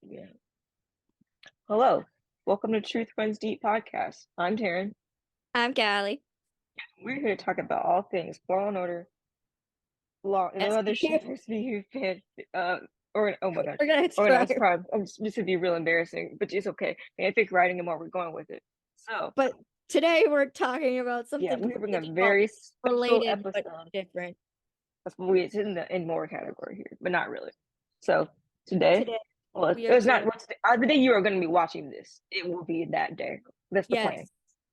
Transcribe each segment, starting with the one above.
Yeah. Hello. Welcome to Truth Runs Deep podcast. I'm Terryn. I'm Kalli. We're here to talk about all things Law and Order, law, and other SVU. shit SVU fan, or oh my god, Organized organized crime. crime. This would be real embarrassing, but it's okay. I think writing them while we're going with it. So But today we're talking about yeah, something we're bring a completely very special related but episode. different. That's what it's in the in more category here, but not really. So today, Today well, we are it's not doing, what's the day you are going to be watching this. It will be that day. That's the plan. yes,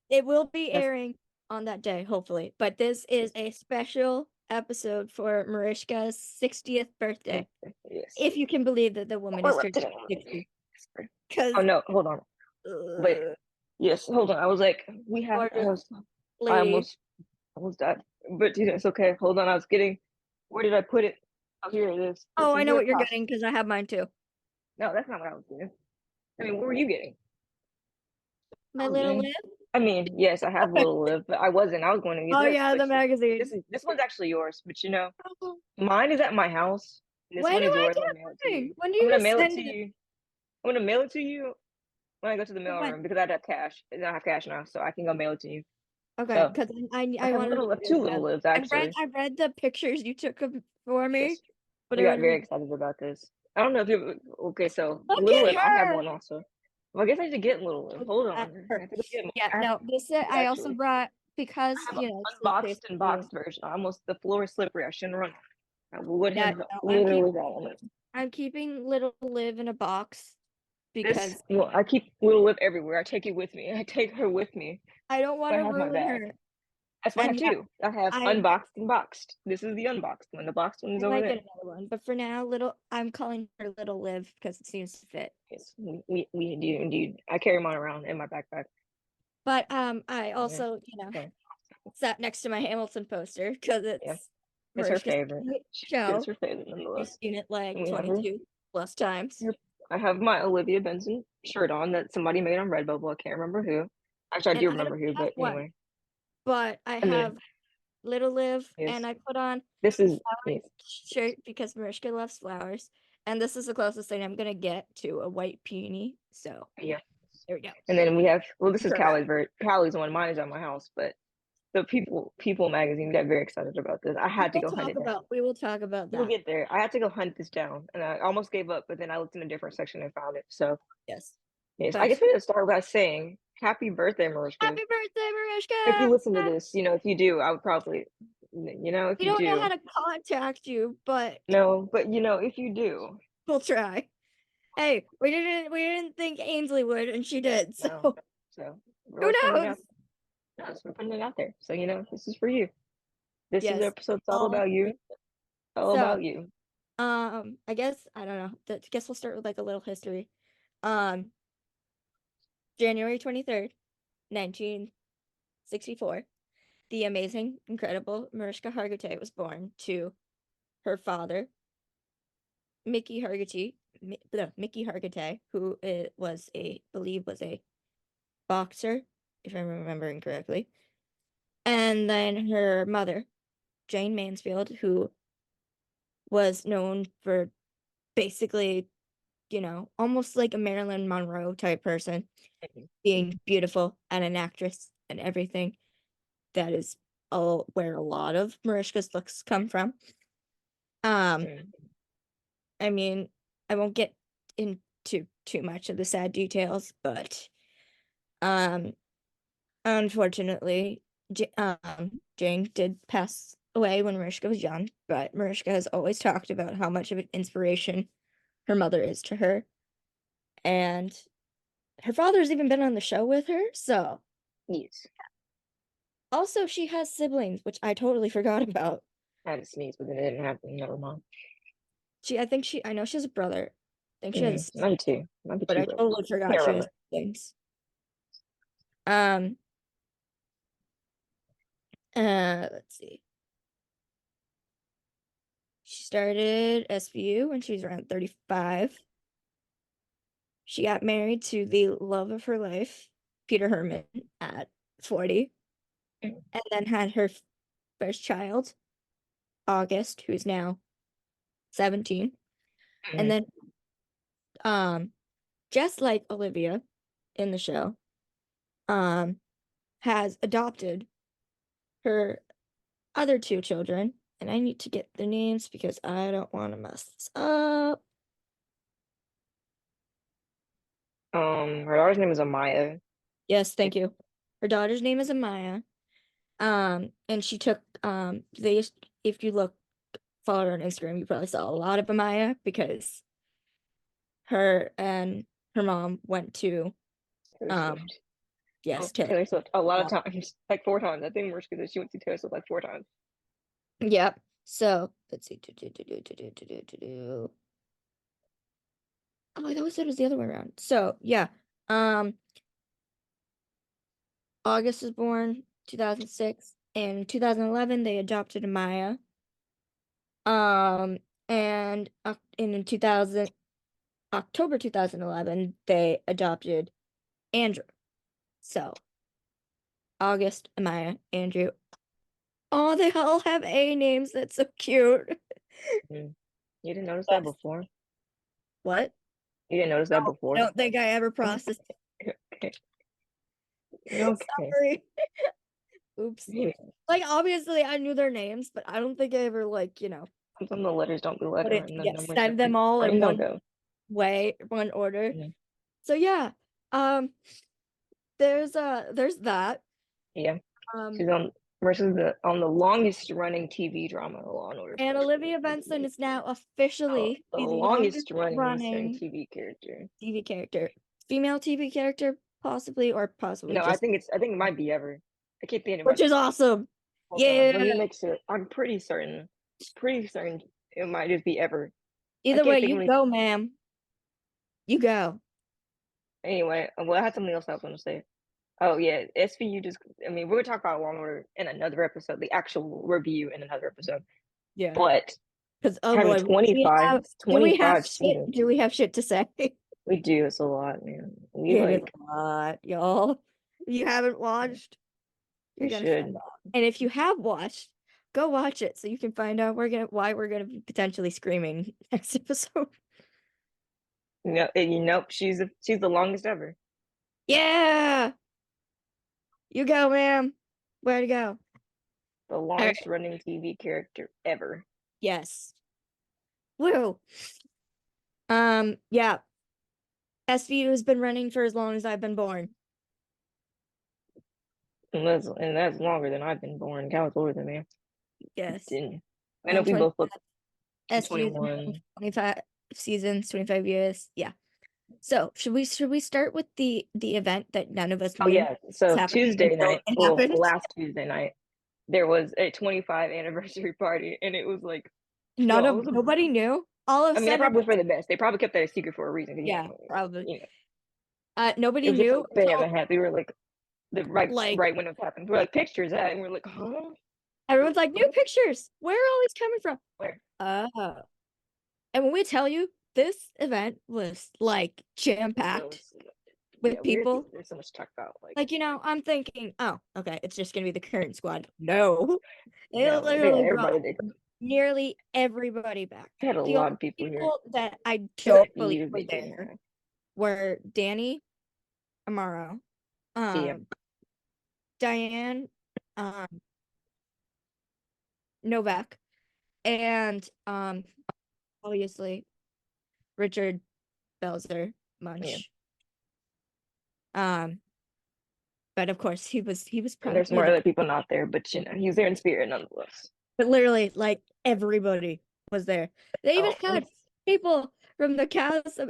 it will be That's airing on that day, hopefully. But this is a special episode for Mariska's 60th birthday. yes. If you can believe that the woman is turning 60. Oh Because, no, hold on. Wait. Yes, hold on. I was like, we have. gorgeous I lady. almost died. But it's okay. Hold on. I was getting. Where did I put it? Oh, here it is. This Oh, I is know your what you're cost. getting because I have mine too. No, that's not what I was getting. I mean, what were you getting? I My was little getting. lip. I mean, yes, I have Little Live, but I wasn't. I was going to get Oh, this. yeah, But the magazine. this one's actually yours. But mine is at my house. And this When one do is I yours. I'm get gonna mail it to mine? you. When do I'm you gonna mail it send to it? you. I'm gonna mail it to you when I go to the When? mailroom because I have cash. I don't have cash now, so I can go mail it to you. Okay, So because I I have wanted to two do little that. lives I read actually. I read the pictures you took for me, Yes, but we I got very wanted excited about this. I don't know if you okay. So look little at live, I have her. one also. Well, I guess I need to get little live. Hold At on, I her. have to go get more. Yeah, I have no, this I also actually. brought because I have it's unboxed and basically boxed version. Almost the floor is slippery. I shouldn't run. I would yeah. have No, literally fallen. I'm keeping Little Liv in a box This because well, I keep little live everywhere. I take it with me. I take her with me. I don't want I to have my ruin bag. her. That's what I have And yeah, too. I have I unboxed and boxed. This is the unboxed one. The boxed one is I over might there. get another one, but for now, I'm calling her Little Liv because it seems to fit. Yes, we do indeed. I carry mine around in my backpack. But I Yeah. also So sat next to my Hamilton poster because yeah, it's it's her Mariska's favorite. It's show. her favorite She's nonetheless. seen it And like we have her. 22 plus times. I have my Olivia Benson shirt on that somebody made on Redbubble. I can't remember who. Actually, I And do I don't remember who, have but one, anyway. but I And then have Little Liv, and yes, I put on this is flowers yes, shirt because Mariska loves flowers. And this is the closest thing I'm gonna get to a white peony. So yeah. there we go. And then we have this is Correct. Callie's one. Mine is at my house, but the People magazine got very excited about this. I had to go hunt it down. We will talk about We'll that. get there. I had to go hunt this down, and I almost gave up, but then I looked in a different section and found it. So Yes. yes, I But guess we did start by saying happy birthday, Mariska. happy birthday, If you Mariska! listen to this, if you do, I would probably, if We you don't know how do, to contact you, but no, but if you do, we'll try. Hey, we didn't think Ainsley would, and she did. So no. So who we're putting it out. knows? Yes, we're putting it out there. So this is for you. This is Yes. episode's all All about you. All so about you. I guess I don't know. I guess we'll start with like a little history. Um, January 23rd, 1964, the amazing, incredible Mariska Hargitay was born to her father, Mickey Hargitay, who was a boxer, if I'm remembering correctly, and then her mother, Jane Mansfield, who was known for basically, almost like a Marilyn Monroe type person, being beautiful and an actress and everything. That is all where a lot of Mariska's looks come from. Um, Mm. I mean, I won't get into too much of the sad details, but um, unfortunately, Jane did pass away when Mariska was young, but Mariska has always talked about how much of an inspiration her mother is to her. And her father's even been on the show with her. So, Yes. also, she has siblings, which I totally forgot about. I had to sneeze, but then it didn't happen. Never mind. I know she has a brother. I think she has a sister, Maybe two. Maybe but two I brothers. totally forgot Can't she has remember. siblings. Um, let's see. She started SVU when she was around 35. She got married to the love of her life, Peter Herman, at 40, Mm. and then had her first child, August, who's now 17. And Mm. then just like Olivia in the show, has adopted her other two children, and I need to get their names because I don't want to mess this up. Her daughter's name is Amaya. Yes, thank you. Her daughter's name is Amaya. And she took if you follow her on Instagram, you probably saw a lot of Amaya because her and her mom went to Taylor um Swift. yes, Oh, Taylor. Taylor Swift. A lot of times, like 4 times. I think Mariska that she went to Taylor Swift like 4 times. Yep. So let's see. Oh, I always said it was the other way around. So yeah. August was born, 2006. In 2011, they adopted Amaya. And in 2000, October 2011, they adopted Andrew. So August, Amaya, Andrew. Oh, they all have A names. That's so cute. Mm. You didn't notice that before? What? You didn't notice that I before? don't think I ever processed Okay. it. Okay. Sorry. Oops. Yeah. Like, obviously, I knew their names, but I don't think I ever, Some of the letters don't go put letter it, and the yeah, numbers said don't them all in brain don't one go. way, one order. Mhm. So, yeah, um, there's that. Yeah. Um, She's on versus on the longest running TV drama, Law and Order and Special. Olivia Benson is now officially The the longest longest running certain running TV character. TV character, female TV character, possibly, or possibly No, just, I think it might be ever. I keep thinking about which is awesome. hold on. Yeah. Let me make sure. I'm pretty certain it might just be ever. I Either way, can't think of you any. go, ma'am. You go. Anyway, well, I had something else I was going to say. Oh yeah, SVU just. I mean, we're gonna talk about Law and Order in another episode, the actual review in another episode. Yeah. But Because oh having boy, do we have 25 shit? seasons, Do we have shit to say? we do. It's a lot, man. We It is like a lot, y'all. If you haven't watched, you're we gonna find should. out. And if you have watched, go watch it so you can find out why we're gonna be potentially screaming next episode. She's the longest ever. Yeah, you go, ma'am. Where to go? The All longest right. running TV character ever. Yes. Woo. Yeah. SVU has been running for as long as I've been born. And that's longer than I've been born. That was older than me. Yes. Didn't I know I'm we 20. both look SVU's been running 21. 25 seasons, 25 years. Yeah. So should we start with the event that none of us Oh knew yeah. was So happening Tuesday until night, it well, happened? last Tuesday night, there was a 25 anniversary party, and it was like, yo, Nobody knew. All of I a mean, that sudden, probably for the best. They probably kept that a secret for a reason. 'Cause, yeah, probably. you know, it Nobody was just knew like they until haven't had. We were like the right like right when it happened. We're like pictures that, and we're like, huh? everyone's like, new pictures. Where are all these coming from? Where? Oh. And when we tell you this event was like It jam-packed was, yeah, with people, there's so much to talk about. Like, like, I'm thinking, oh, okay, it's just gonna be the current squad. No. They no, they had literally brought everybody. nearly everybody back. They had a The lot only of people here. people that I For don't believe SVU, were they did there have. were Danny Amaro, Yeah, Diane Novak, and obviously Richard Belzer yeah. Munch. Um, but of course he was And there's probably more the other people not there, but he's there in spirit nonetheless. but literally like everybody was there. They even Oh, had people from the cast of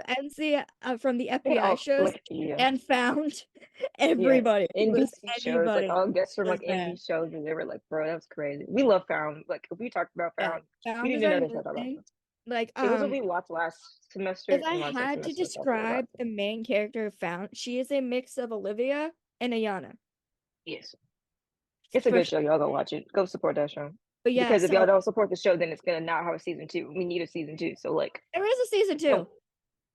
from the FBI shows like yeah. and found Yeah, everybody. It was NBC shows, like anybody all guests from was like there. NBC shows, and they were like, "Bro, that was crazy." We love Found. Like, if we talked about Yeah, Found, we found need is to our know this new about thing. Found. Like It was what we watched last semester, if I and last had to semester that's what we describe watched. the main character of Found, she is a mix of Olivia and Ayana. Yes, it's a For good sure. show. Y'all go watch it. Go support that show. But yeah, Because if y'all so don't support the show, then it's gonna not have a season two. We need a season two. So like, there is a season no, 2.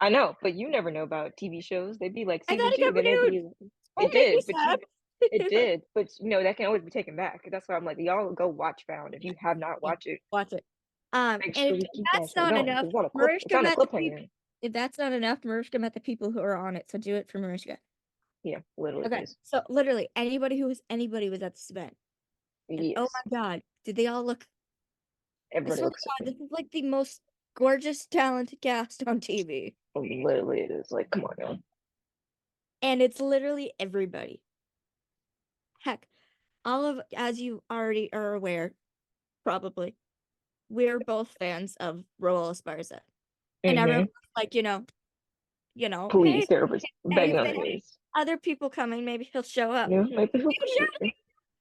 I know, but you never know about TV shows. They'd be like I season thought it two, got then it'd renewed. be. Oh, It make me did, but sad. it did, but that can always be taken back. That's why I'm like, y'all go watch Found if you have not Yeah, watched it. watch it. Make And sure if you keep that that's show not going enough, because it's Mariska on a got to be cliffhanger. if that's not enough, Mariska met the people who are on it, so do it for Mariska. Yeah, literally, Okay, please. so literally anybody was at this event, and oh Yes. my god, did they all look? I Everybody swear to looks the God, same. this is like the most gorgeous, talented cast on TV, Literally, it is. Like, come on, y'all. and it's literally everybody. Heck, all of as you already are aware, probably we're both fans of Raul Esparza, and everyone Mm-hmm. was like, hey, Please, therapist, hey, begging if on they the have knees. other people coming, maybe he'll show up. You know, like, He was there.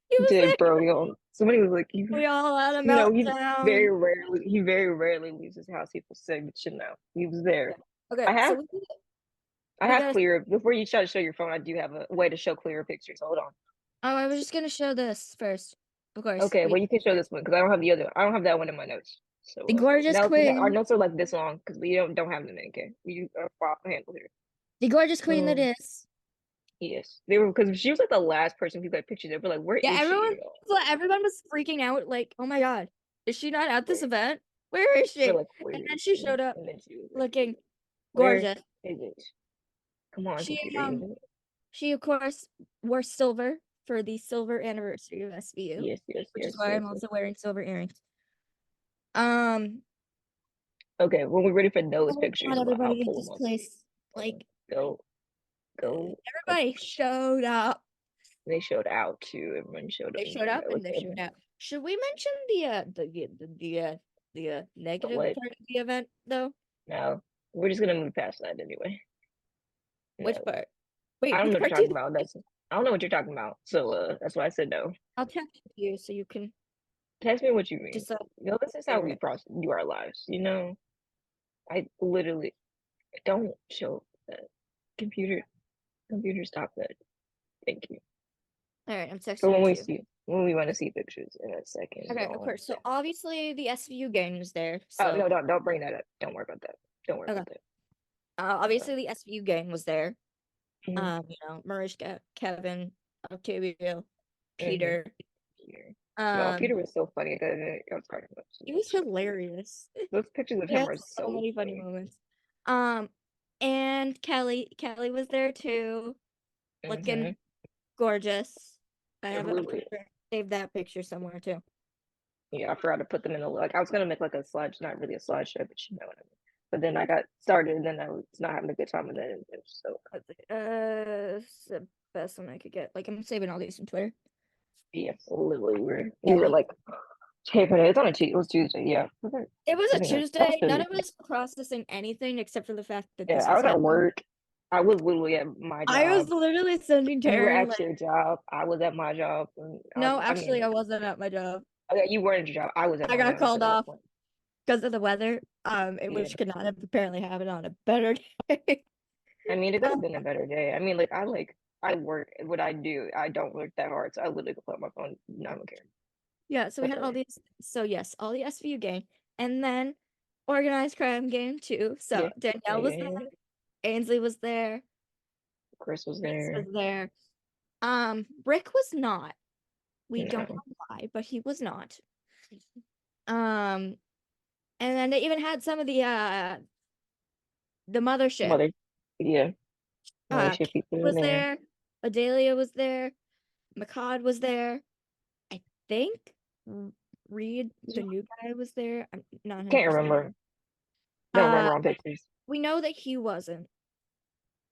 He was did, there. bro, yo. Somebody was like, We all had a he meltdown. he very rarely leaves his house. People say, but you know, he was there. Yeah. Okay, I so have, I we have gotta. clear, before you try to show your phone, I do have a way to show clearer pictures. Hold on. Oh, I was just gonna show this first. Of course, Okay, well, you can show this one because I don't have the other. I don't have that one in my notes. So the gorgeous now our queen, notes are like this long because we don't have them in. Okay, we are file handle here. the gorgeous queen that Um, is. yes, they were because she was like the last person who got pictures. They were like, "Where Yeah, is she?" everyone was freaking out. Like, oh my god, is she not at this Where? event? Where is They're she? like, "Where And then is she she?" showed up, And then she was like, looking "Where gorgeous. is it? Come on, She computer." um, she of course wore silver for the silver anniversary of SVU, Yes, yes, which is yes, why yes, I'm yes. also wearing silver earrings. Um, Okay, when we're ready for those oh my pictures, god, I'll everybody at pull this them up. place, like, Go, go. everybody showed up. They showed out too. Everyone showed up They and showed showed up out. and Like they showed out. Should we mention the negative what? part of the event though? No, we're just gonna move past that anyway. Which No, part? I Wait, don't know which what you're part do talking you about. think? I don't know what you're talking about. So that's why I said no. I'll text you so you can Text me what you mean. decide You know, this is how your we process do our lives. You know, I literally don't show that. Computer, computer, stop that. Thank you. All right, I'm For texting when it we to you. see when we want to see pictures in a second. Okay, of Don't. course. So obviously the SVU gang was there. Oh So no, don't bring that up. Don't worry about that. Don't worry okay. about that. Uh, Obviously the SVU gang was there. mm-hmm, Mariska, Kevin, Octavio, mm-hmm. Peter. Peter. No, Peter Um, was so funny. I was cracking up. he was hilarious. Those pictures of He him had are so so many funny funny. moments. Um, and Kelly was there too, Mm-hmm. looking gorgeous. I have a Absolutely. picture, saved that picture somewhere too. Yeah, I forgot to put them in the like. I was gonna make like a slide, not really a slideshow, but you know what I mean. But then I got started, and then I was not having a good time, and then it was so It's the best one I could get. Like I'm saving all these on Twitter. yeah, literally we Yeah, were like taping it. It's on a Tuesday. It was Tuesday. Yeah, it was I a think that was Tuesday. None of Tuesday. us processing anything except for the fact that Yeah, this I was was at happening. work. I was literally at my I was job. literally sending You were Terryn at like, your job. I was at my job. And no, I actually, mean, I wasn't at my job. okay, you were at your job. I was at I my got job, so called that's off one. because of the weather. Yeah, Which could not have apparently happened on a better day. I mean, it could have been a better day. I mean, I work what I do. I don't work that hard, so I literally could put my phone. No, I don't care. Yeah, so we had all Whatever. these. So yes, all the SVU gang, and then organized crime gang too. So Yeah, yeah, Danielle was yeah, there, yeah. Ainsley was there, Chris was Reese was there. there. Rick was not. We don't No, know why, but he was not. Um, and then they even had some of the mothership. mother. Yeah, mothership Kate people in was there. there, Adelia was there, McCod was there. I think Reed, the new guy, was there. I'm not Can't 100%. remember. Don't Uh, remember on pictures. we know that he wasn't.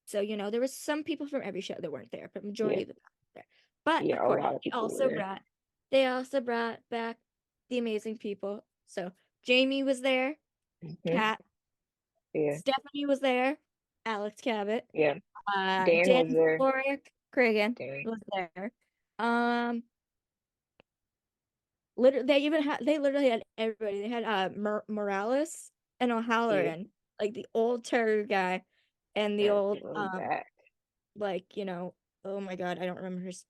So, there was some people from every show that weren't there, but Yeah, majority of them were there. But yeah, of a course, lot of people were there. they also brought back the amazing people. So Jamie was there, Hmm. Kat, Yeah, Stephanie was there, Alex Cabot, yeah. Dan was Dan there. Floric, Cragen Dan. was there. Um, literally, they literally had everybody. They had Morales and Yeah, O'Halloran, like the old terror guy, and the old was back. like oh my god, I don't remember his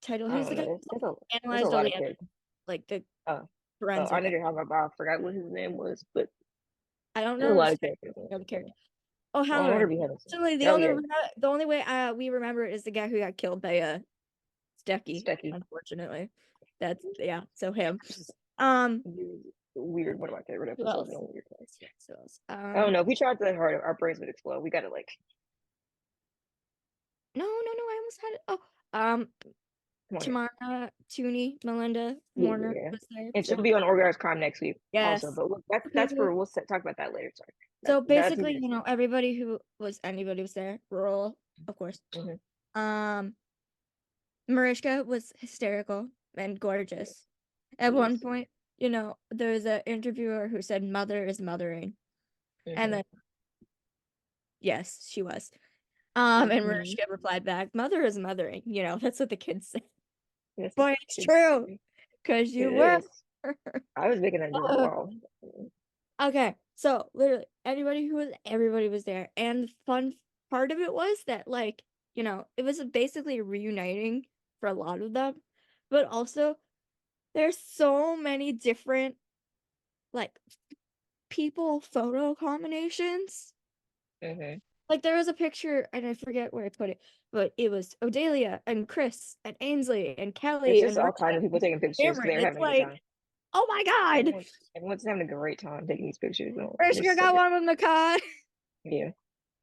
title. I He was the don't guy know. who There's a analyzed all lot the of evidence, characters. like the Oh, oh, I forensic. know you're talking about. I forgot what his name was, but I don't there's a know lot his of characters in the it. character. Well, I wonder O'Halloran. if we haven't seen. Actually, Oh yeah, the only way we remember it is the guy who got killed by Stecky. Stucky. Unfortunately, that's yeah. So him. Um, weird. One of my favorite Who episodes in else? a weird way. Yes, who else? I don't know. If we tried that hard, our brains would explode. We gotta like, No, no, no, I almost had it. Oh, um, come on here. Tamara, Tooney, Melinda, Yeah, Warner yeah. was there. And So she'll be on organized crime next week also. yes. But look, that's Okay. for talk about that later. Sorry. So That's a basically, good. everybody who was anybody was there. Rural, of course. Mm-hmm. Um, Mariska was hysterical and Yes. gorgeous. At one Yes. point, there was an interviewer who said mother is mothering. And Mm-hmm. then yes, she was. And Mm-hmm. Mariska replied back, mother is mothering. That's what the kids say. Yes, Boy, it's it's true. Because it you were. is. I was making that joke. Wow. Okay, so literally everybody was there, and the fun part of it was that it was basically reuniting for a lot of them, but also there's so many different like people photo combinations. Mm-hmm. Like there was a picture, and I forget where I put it, but it was Odelia and Chris and Ainsley and It's Kelly just and all Rita kinds of people taking and pictures because Cameron. they're It's having a good like, time. oh my God, Everyone's having a great time taking these pictures. They're Mariska so got good. one with Nakai. Yeah.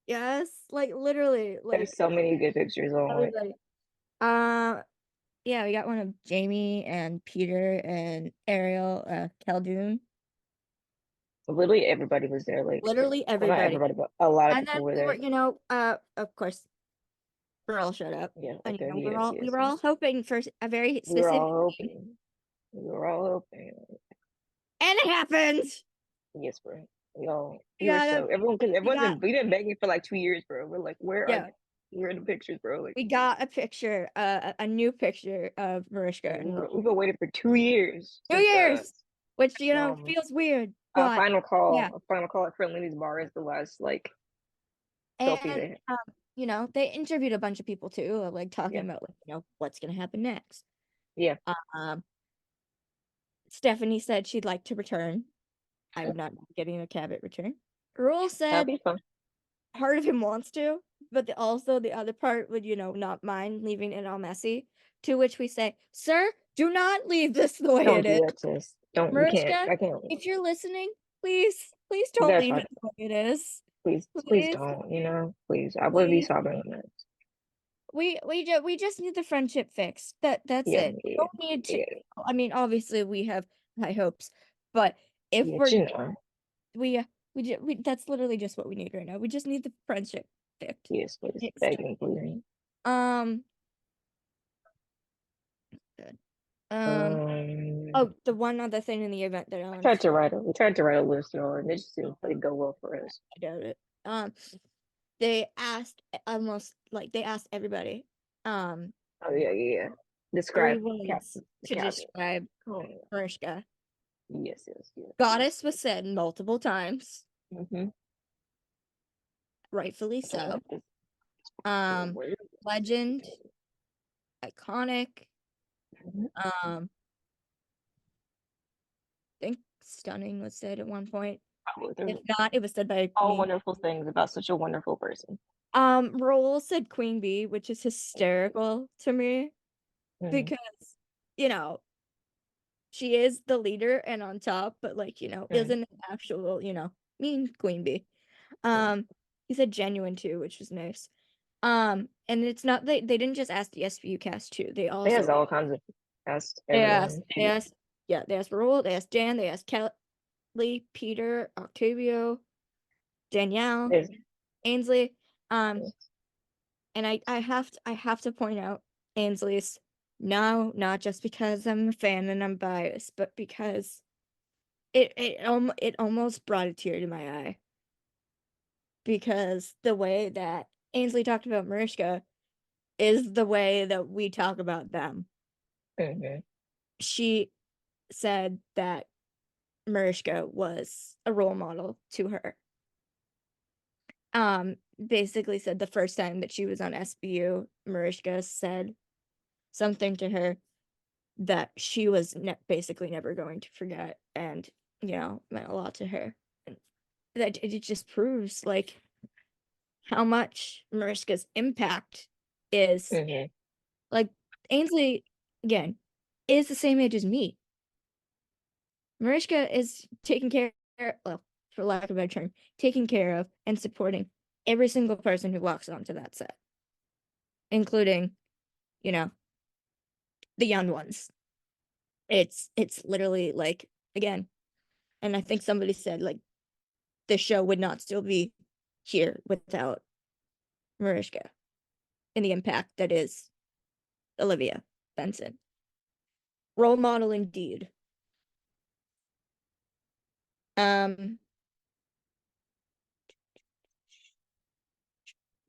Yes, like literally, There's like so many good pictures. Oh my. everybody. Uh, yeah, we got one of Jamie and Peter and Ariel, Khaldun. Literally everybody was there. Like, Literally well, not everybody. everybody, but a lot of And people then were we were, there. of course, we're all shut up. Yeah. And Okay. we were Yes. all we Yes. were all Yes. hoping for a very We were specific all thing. hoping. We were all hoping. And it happened. Yes, bro. Yo, We we were got a so everyone because we everyone's got been we've been begging for like 2 years, bro. We're like, yeah, where are the pictures, bro? Like, we got a picture, a new picture of Mariska and we've Roll. been waiting for 2 years 2 years, which um feels weird, but yeah. a final call at Friendly's bar is the last like selfie And they had. they interviewed a bunch of people too, like talking Yeah, about what's gonna happen next. yeah, Um, Stephanie said she'd like to return. I'm not getting a cabinet return. Rule that'd said be fun. part of him wants to, but also the other part would, not mind leaving it all messy. To which we say, sir, do not leave this the way Don't it is. do that, sis. Don't you can't. Mariska, I can't. if you're listening, please You don't gotta leave try. it the way it is. Please Please, don't. Please. I would be please. sobbing on that. We just need the friendship fixed. That's Yeah, it. We yeah, don't need to. yeah, I mean, obviously we have high hopes, but if yeah. we're You know. we that's literally just what we need right now. We just need the friendship fixed. Yes, please. Fixed. Begging, please. Um. Good. Um. Um. Oh, the one other thing in the event that I I want tried to to write a we tried to write a list, and it just didn't really go well for us. I doubt it. They asked almost like they asked everybody, um, Oh yeah, yeah, yeah. three Describe words the to cabinet. describe Oh Mariska. yes, yes, yes, yes. Goddess was said multiple times, Mm-hmm. rightfully so. This Um, word. legend, iconic. Mhm. Um, I think stunning was said at one point. Oh, there's If not, it was said by all me. wonderful things about such a wonderful person. Roll said Queen Bee, which is hysterical to me Mm-hmm. because, you know, she is the leader and on top, but isn't an actual, mean Queen Bee. Mm-hmm. Um, he said genuine too, which was nice. And it's not they didn't just ask the SVU cast too. They It has also all kinds of asked they asked everyone. they asked yeah, they asked Roll, they asked Jan, they asked Kelly, Peter, Octavio, Danielle, There's, Ainsley. Um, and I have to point out Ainsley's no, not just because I'm a fan and I'm biased, but because it almost brought a tear to my eye because the way that Ainsley talked about Mariska is the way that we talk about them. mm-hmm. She said that Mariska was a role model to her. Basically said the first time that she was on SBU, Mariska said something to her that she was basically never going to forget and, meant a lot to her. And that it just proves how much Mariska's impact is. Mm-hmm. Like Ainsley, again, is the same age as me. Mariska is taking care, well, for lack of a better term, taking care of and supporting every single person who walks onto that set, including, you know, the young ones. It's literally like, again, and I think somebody said like the show would not still be here without Mariska and the impact that is Olivia Benson. Role model indeed. Um,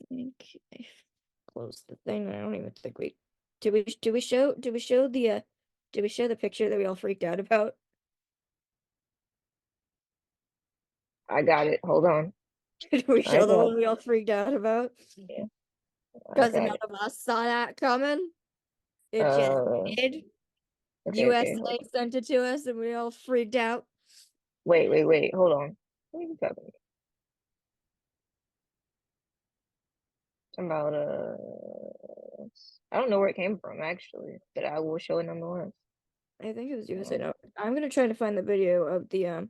I think I closed the thing. I don't even think we do we show the picture that we all freaked out about? I got it. Hold on. Did we I show the got one we all freaked out about? yeah, I Because got none it. of us saw that coming. It just Uh did. okay, USA hold on. sent it to us and we all freaked out. Wait, hold on. What are you talking about? Something about I don't know where it came from actually, but I will show it nonetheless. I think it was USA. Um, No, I'm gonna try to find the video of the uh,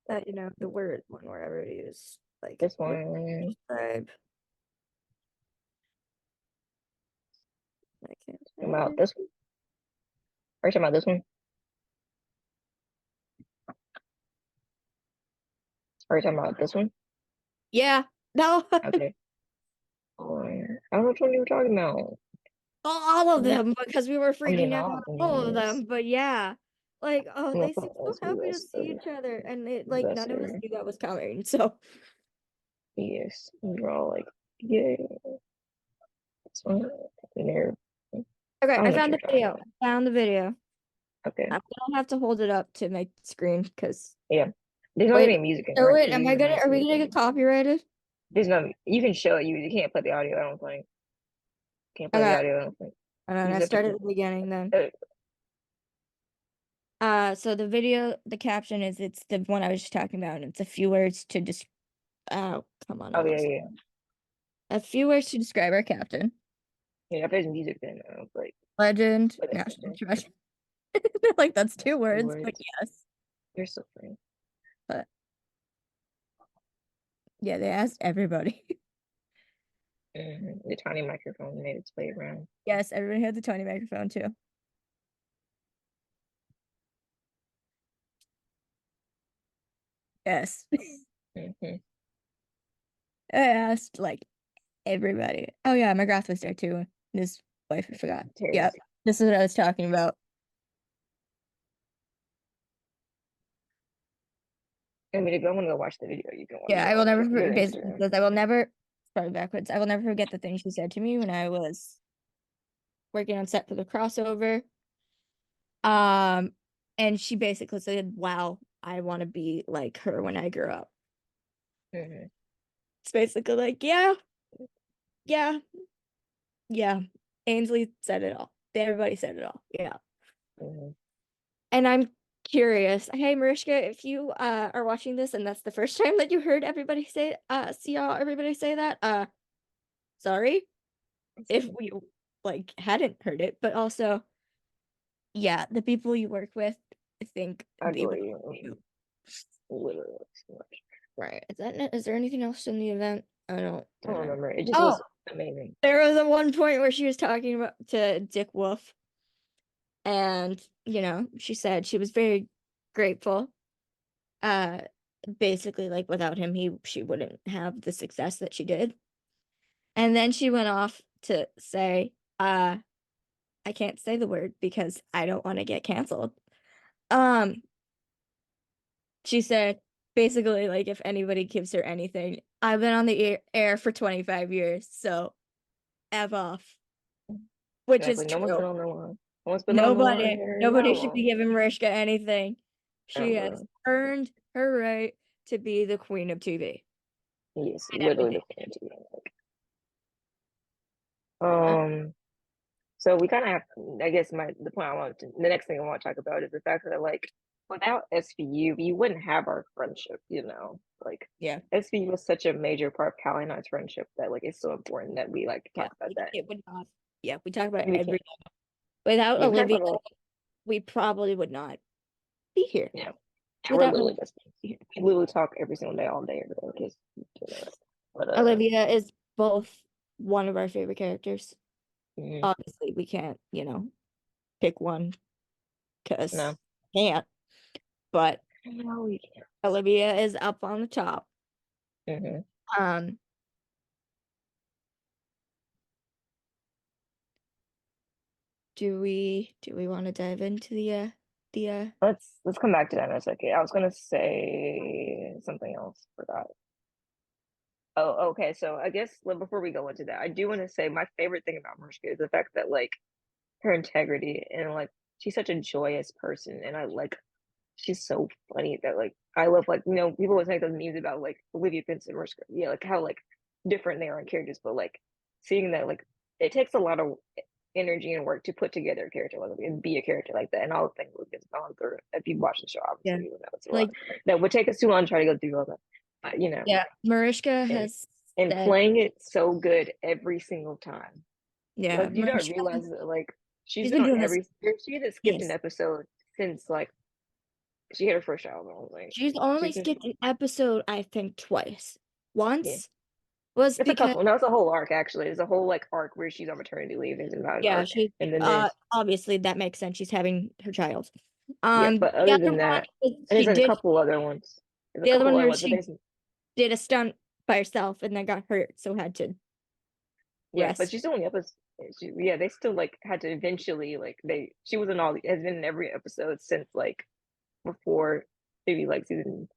that the word one where everybody is like this one. describe. I can't Talking find about it. this one. Are you talking about this one? Are you talking about this one? Yeah, no, Okay. I don't know which one you were talking about. all of Um, them because we were I freaking mean, out all about I all of mean, yes. them. But yeah, like oh, I'm gonna they put seem so let's do happy to this see the each other, and it like best none of us ever. knew that was coming. So Yes. We were all like, yeah, this one. And they're, okay, I don't I know what found you're the talking video. about. Found the video. Okay. I'm gonna have to hold it up to my screen because Yeah. There's not wait, any music in it, show right? it. Because Am you I even gonna? want to Are see we the gonna get thing. copyrighted? There's no, you can show it. You can't play the audio. I don't think. Can't play the Okay, audio. I don't think. and You then I just have to. start at the beginning then. Uh, So the video, the caption is it's the one I was just talking about, and it's a few words to just. Oh, come on, I oh yeah, lost. yeah, A few words to describe our captain. yeah. If there's music, then like, Legend, but national treasure. Like that's that's two two words, but words. yes. You're so funny. But yeah, they asked everybody. The tiny microphone made its way around. Yes, everybody had the tiny microphone too. Yes. Hmm. I asked like everybody. Oh yeah, McGrath was there too. His wife, I forgot. Yep. Terry's. This is what I was talking about. I mean, if you want to go watch the video, you can Yeah, go I will on never their basically Instagram. says I will never start backwards. I will never forget the thing she said to me when I was working on set for the crossover. Um, and she basically said, "Wow, I want to be like her when I grow up." Hmm. It's basically like, yeah, yeah, yeah. Ainsley said it all. Everybody said it all. Yeah. Hmm. And I'm curious. Hey, Mariska, if you are watching this and that's the first time that you heard everybody say everybody say that, sorry if we like hadn't heard it, but also yeah, the people you work with think I they adore would you. you. Literally so much. Right. Is there anything else in the event? I I don't don't know. remember. It just Oh, was amazing. there was a one point where she was talking about to Dick Wolf, and she said she was very grateful. Uh, Basically, like without him, she wouldn't have the success that she did. And then she went off to say, I can't say the word because I don't want to get canceled. Um, she said basically like if anybody gives her anything, I've been on the air for 25 years, so F off, which is Exactly. No one's true. been on the line. No one's been on the line Nobody, here that nobody should be long. giving Mariska anything. She has Ever. earned her right to be the queen of TV Yes, and literally everything. the fancy. Uh, So we kind of have, I guess the point the next thing I want to talk about is the fact that like without SVU, we wouldn't have our friendship, like yeah, SVU was such a major part of Callie and I's friendship that like it's so important that we like yeah. talk about that. It would not. Yeah, we talk about it And we every can't, day. Without Yeah, we talked Olivia, about a lot. we probably would not be here. Yeah, yeah, we're Without literally best friends. We literally talk every single day, all day, every day. Because, but Olivia is both one of our favorite characters. mhm, Obviously, we can't, pick one because no, can't. But no, we can't. Olivia is up on the top. Hmm. Um, do we want to dive into the Let's come back to that in a second. I was gonna say something else. Forgot. Oh, okay. So I guess before we go into that, I do want to say my favorite thing about Mariska is the fact that like her integrity and like she's such a joyous person, and I like she's so funny that like I love like people always make those memes about like Olivia Benson or yeah like how like different they are in characters, but like seeing that like it takes a lot of energy and work to put together a character like and be a character like that, and all the things Olivia's gone through. If you watch the show, yeah, obviously you know it's a lot like that would take us too long to try to go through all that, but yeah, Mariska and has and said, playing it so good every single time. yeah, Like, do you not Mariska, realize that like she's she's been been on doing this. every she hasn't skipped an Yes, episode since like she had her first child. I was like, she's only she's been skipped an episode, I think, twice. yeah. Once was It's a because couple. No, it's a whole arc actually. There's a whole like arc where she's on maternity leave and about an yeah, arc. she And then there's obviously that makes sense. She's having her child. yeah, but The other other than one that, is and she there's a did couple other ones. There's a the other couple one other where ones, but she there's did a stunt by herself and then got hurt, so had to yeah, but rest. she's still in the episode. Yeah, they still like had to eventually like she was in all has been in every episode since like before maybe like season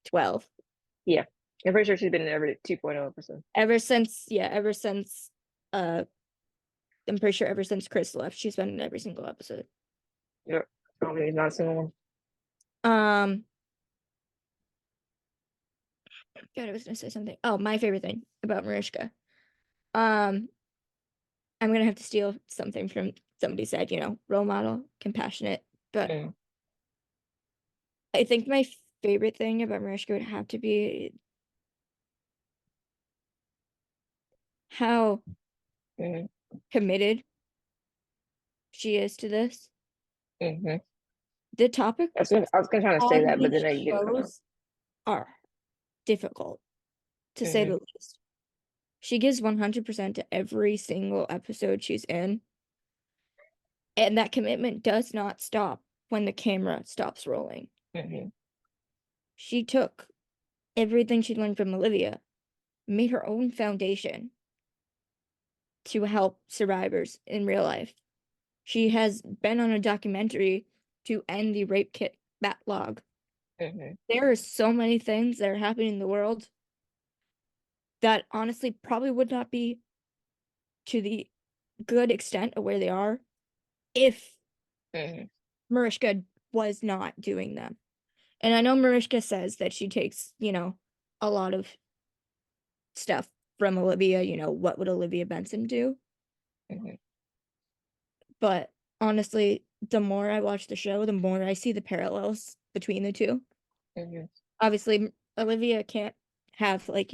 12. yeah. I'm pretty sure she's been in every 2.0 episode. Ever since uh I'm pretty sure ever since Chris left, she's been in every single episode. Yep. I don't think there's not a single one. Um God, I was gonna say something. Oh, my favorite thing about Mariska. Um, I'm gonna have to steal something from somebody said, role model, compassionate. But Mm, I think my favorite thing about Mariska would have to be how mm, committed she is to this. mm-hmm. The topics I was gonna try to say on that, but then these I didn't come out. shows are difficult, to say Mm-hmm. the least. She gives 100% to every single episode she's in, and that commitment does not stop when the camera stops rolling. Mm-hmm. She took everything she learned from Olivia, made her own foundation to help survivors in real life. She has been on a documentary to end the rape kit backlog. Mm-hmm. There are so many things that are happening in the world that honestly probably would not be to the good extent of where they are if Mm-hmm. Mariska was not doing them. And I know Mariska says that she takes, a lot of stuff from Olivia, what would Olivia Benson do? Mm-hmm. But honestly, the more I watch the show, the more I see the parallels between the two. Mm-hmm. Obviously, Olivia can't have like,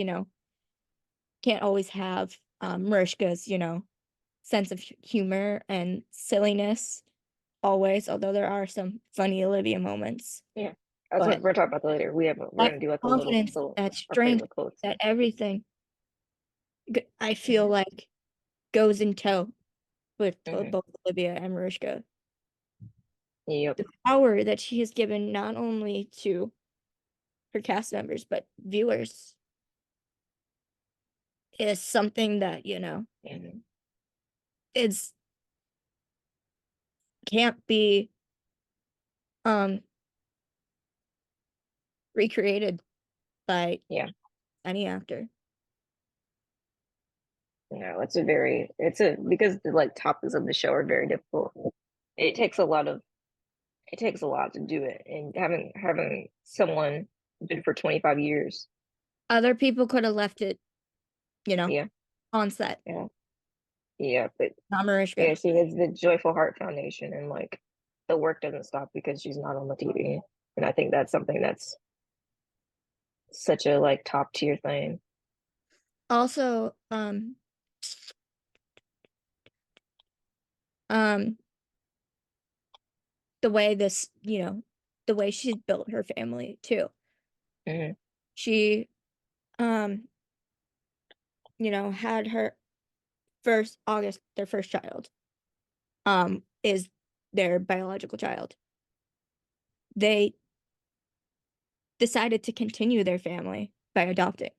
can't always have Mariska's, sense of humor and silliness always, although there are some funny Olivia moments. Yeah. That's what But we're talking about that later. We're that gonna do like a confidence, little that our strength, favorite quotes. that everything, I feel Mm-hmm. like goes in tow with Mm-hmm. both Olivia and Mariska. Yep. The power that she has given not only to her cast members but viewers is something that Mm-hmm. it's can't be um recreated by Yeah. any actor. No, it's a because the like topics of the show are very difficult. It takes a lot of it takes a lot to do it, and having someone do it for 25 years. Other people could have left it, Yeah. on set, Yeah. Yeah. But not Mariska. yeah, she has the Joyful Heart Foundation, and like the work doesn't stop because she's not on the TV. And I think that's something that's such a like top tier thing. Also, um the way this, the way she's built her family too. Mm-hmm. She, um, had her first August, their first child, is their biological child. They decided to continue their family by adopting.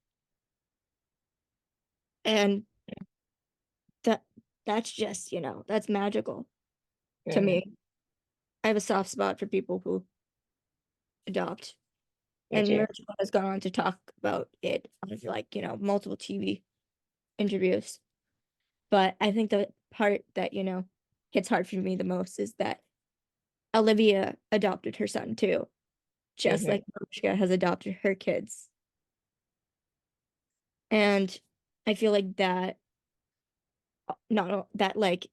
And that that's just, that's magical to Mm-hmm. me. I have a soft spot for people who adopt. Me And too. Mariska has gone on to talk about it on like, multiple TV interviews. But I think the part that, hits hard for me the most is that Olivia adopted her son too, just Mm-hmm. like Mariska has adopted her kids. And I feel like that not that like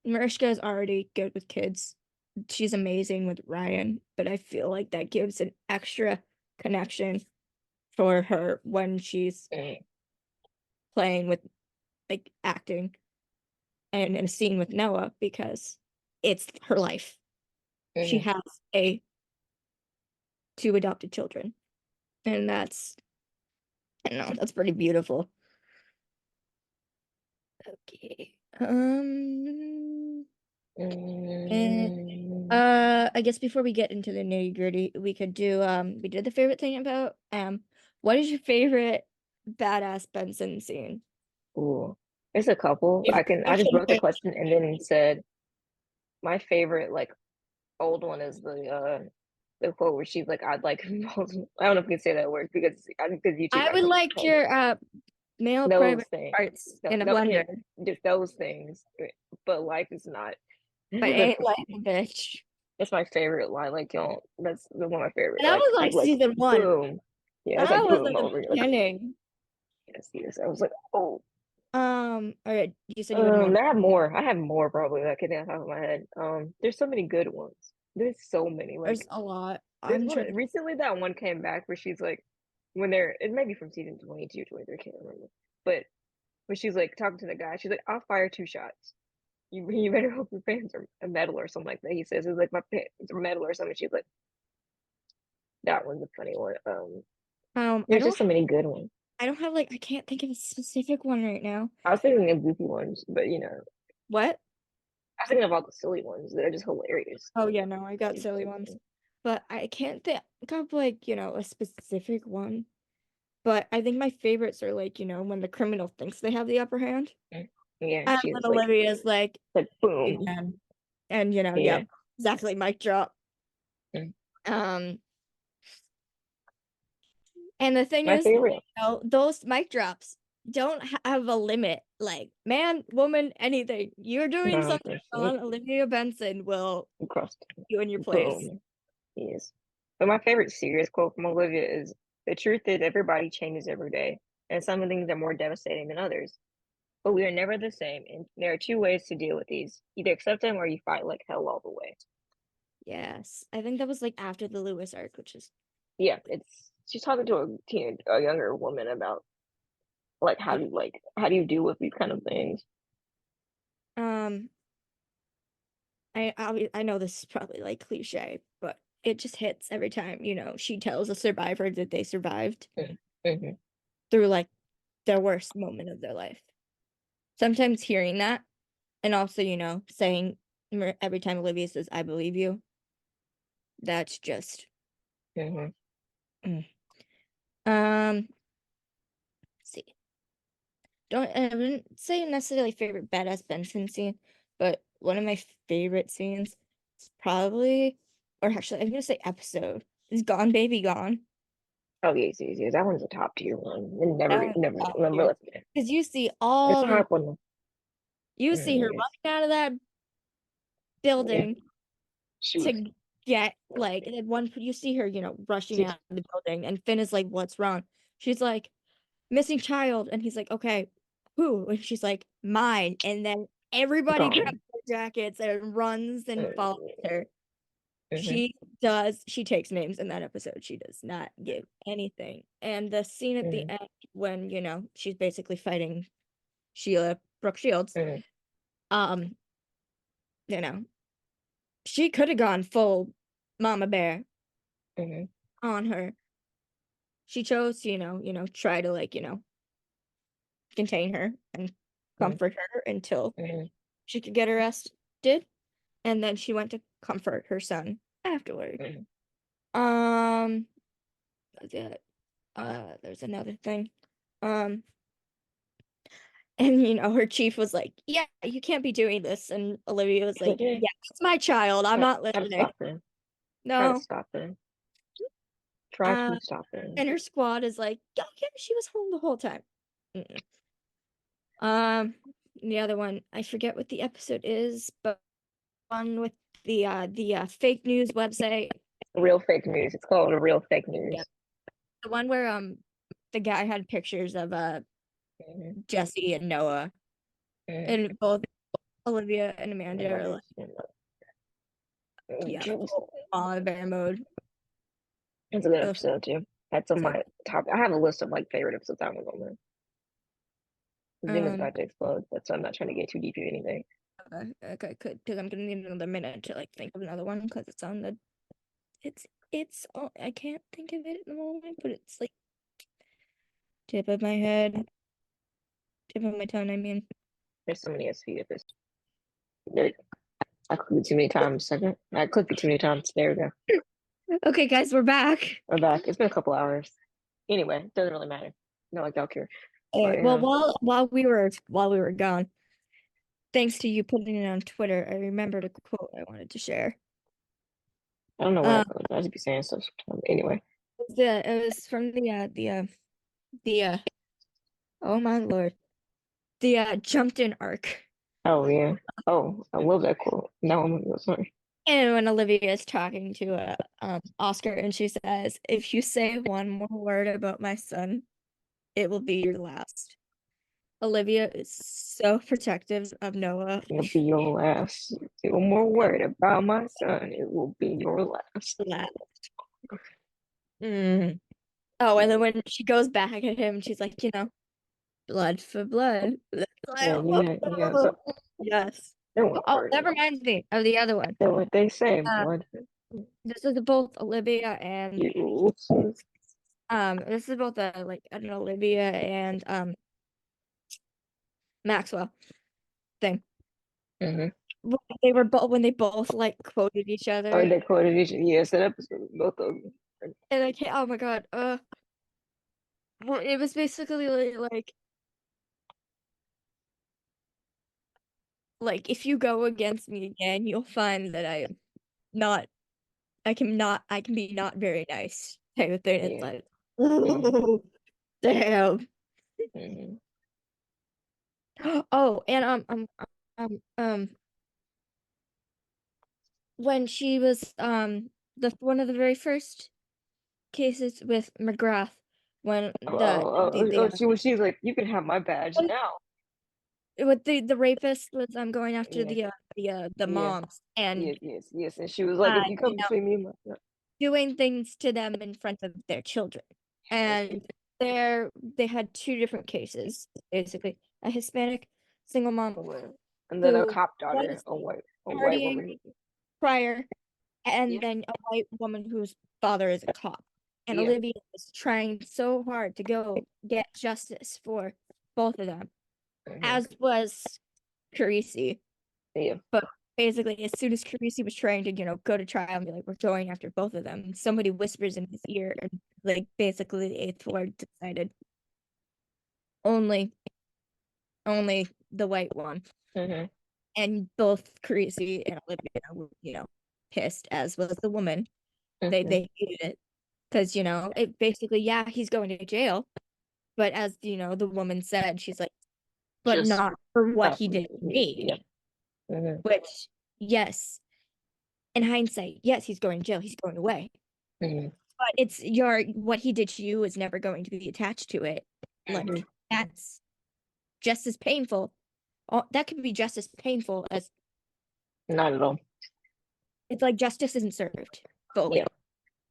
Mariska is already good with kids. She's amazing with Ryan, but I feel like that gives an extra connection for her when she's Mm-hmm. playing with like acting and in a scene with Noah because it's her life. She Mm-hmm. has a two adopted children, and that's I don't know, that's pretty beautiful. Okay. And Mm-hmm. I guess before we get into the nitty-gritty, we could do we did the favorite thing about what is your favorite badass Benson scene? Ooh, there's a couple. Favorite I just action wrote the scene. question and then said my favorite like old one is the quote where she's like, "I'd like," I don't know if you can say that word because YouTube I would actually like told me your male those private things. parts No, in a no, yeah, blender, just those things. But life is not. but ain't like a bitch. That's my favorite line. Like, yo, that's one of my favorite. And that was like Like, season one. boom. Yeah, it's That like was boom at the over. You're like, beginning. yes, yes. I was like, oh. All right, you said you had one. I have more. I have more probably that I can off the top of my head. There's so many good ones. There's so many. There's Like, a lot. there's I'm one trying. recently that one came back where she's like, when they're it may be from season 22, 23, I can't remember. But when she's like talking to the guy, she's like, "I'll fire two shots. You better hope your pants are a metal or something like that." He says it's like my pants are metal or something. She's like, that one's a funny one. I There's just so many good ones. don't have like I can't think of a specific one right now. I was thinking of goofy ones, but What? I was thinking about the silly ones that are just hilarious. Oh yeah, no, I got silly ones. But I can't think of like, a specific one. But I think my favorites are like, when the criminal thinks they have the upper hand. Yeah, And she's then like, Olivia's like, boom. and Yeah. yep, exactly, mic drop. Mm. Um, and the thing My is, favorite. those mic drops don't have a limit. Like, man, woman, anything. You're doing No, something wrong, Olivia Benson will crust. put you in your place. Boom. Yes. But my favorite serious quote from Olivia is the truth is everybody changes every day, and some things are more devastating than others. But we are never the same, and there are two ways to deal with these. Either accept them or you fight like hell all the way. Yes, I think that was like after the Lewis arc, which is Yeah, it's she's talking to a younger woman about like yeah. how do you deal with these kind of things. Um, I know this is probably like cliche, but it just hits every time, she tells a survivor that they survived Mm-hmm. through like their worst moment of their life. Sometimes hearing that and also, saying every time Olivia says, I believe you, that's just Mm-hmm. mm. Let's see. I wouldn't say necessarily favorite badass Benson scene, but one of my favorite scenes is probably, or actually, I'm gonna say episode is Gone Baby Gone. Oh yes, yes, yes. That one's a top tier one. And That one's never, top never tier left it. because you see It's all a the hard one. you see her Yes. running out of that Yeah. building Shoot. to get like at one you see her, rushing She's out of the building, and Finn is like, "What's wrong?" She's like, "Missing child," and he's like, "Okay, who?" And she's like, "Mine." And then everybody grabs gone. their jackets and runs and follows her. Mm-hmm. She takes names in that episode. She does not give anything. And the scene at the Mm-hmm. end when, she's basically fighting Sheila Brooke Shields, Mm-hmm. um, you know. she could have gone full mama bear Mhm. on her. She chose to, try to like, contain her and Mhm. comfort her until Mhm. she could get arrested. And then she went to comfort her son afterward. Mhm. Um, yeah, there's another thing. Um, and her chief was like, "Yeah, you can't be doing this." And Olivia was like, "Yeah, it's my child. I'm not Try to listening." stop them. Try to No. stop them. Try Uh, to stop them. and her squad is like, "Oh, yeah, she was home the whole time." Mm-mm. Um, the other one, I forget what the episode is, but one with the fake news website. Real fake news. It's called a real fake Yeah, news. the one where the guy had pictures of Mhm. Jesse and Noah, Mhm. and both Olivia and Amanda are like, yeah, Juice. full on bear mode. It's a good Ugh, episode too. That's on so, my top. I have a list of like favorite episodes I was on there. The thing is um, about to explode. That's why I'm not trying to get too deep into anything. okay, good, because I'm gonna need another minute to like think of another one because it's on the it's oh, I can't think of it at the moment, but it's like tip of my head, tip of my tongue. I mean, There's so many SV at this. There, I clicked it too many times. Second, I clicked it too many times. There we go. okay, guys, we're back. I'm back. It's been a couple hours. Anyway, it doesn't really matter. Not like I'll care. But Well, while we were gone, thanks to you putting it on Twitter, I remembered a quote I wanted to share. I don't know where Um, that goes. I just be saying stuff sometimes. Anyway. it was from the oh my lord, the jumped in arc. Oh yeah. Oh, I love that quote. Now I'm gonna go. Sorry. And when Olivia is talking to Oscar, and she says, "If you say one more word about my son, it will be your last." Olivia is so protective of Noah. It'll be your last. One more So word about my son. It will be your last. last. Mm. Oh, and then when she goes back at him, she's like, blood for blood. Yeah, yeah, yeah. So Yes. that one Oh, part. that reminds me of the other one. That what they say, Uh, blood. this is both Olivia and You. this is both like an Olivia and Maxwell thing. Mm-hmm. When they both like quoted each Or other, they quoted each. Yes, that episode. Both of them. and I can't. Oh my god. Well, it was basically like if you go against me again, you'll find that not. I can be not very nice type of thing. It's Yeah. like, Mm-hmm. oh, damn. Mm-hmm. Oh, and when she was the one of the very first cases with McGrath, when Oh, the oh, the oh, the oh, she's like, you can have my badge when now. with the rapist was going after Yeah, the yeah, moms and yes, yes, yes. And she was like, if you you come know between me and my, doing things to them in front of their children. And they had two different cases, basically. A Hispanic single mom and then a who cop daughter, was a white partying woman. prior, and Yeah, then a white woman whose father is a cop. And yeah, Olivia was trying so hard to go get justice for both of them, hmm as was Carisi. yeah, But basically, as soon as Carisi was trying to, go to trial and be like, we're going after both of them, somebody whispers in his ear, and like basically the eighth ward decided only, only the white one. hmm And both Carisi and Olivia were, pissed, as was the woman. hmm They hated it because, it basically, yeah, he's going to jail. But as, the woman said, she's like, but just not for what not he for did to me. me. Yeah, hmm Which, yes, in hindsight, yes, he's going to jail. He's going away. hmm But it's what he did to you is never going to be attached to it. hmm Like that's just as painful. That could be just as painful as not at all. it's like justice isn't served Yeah, fully.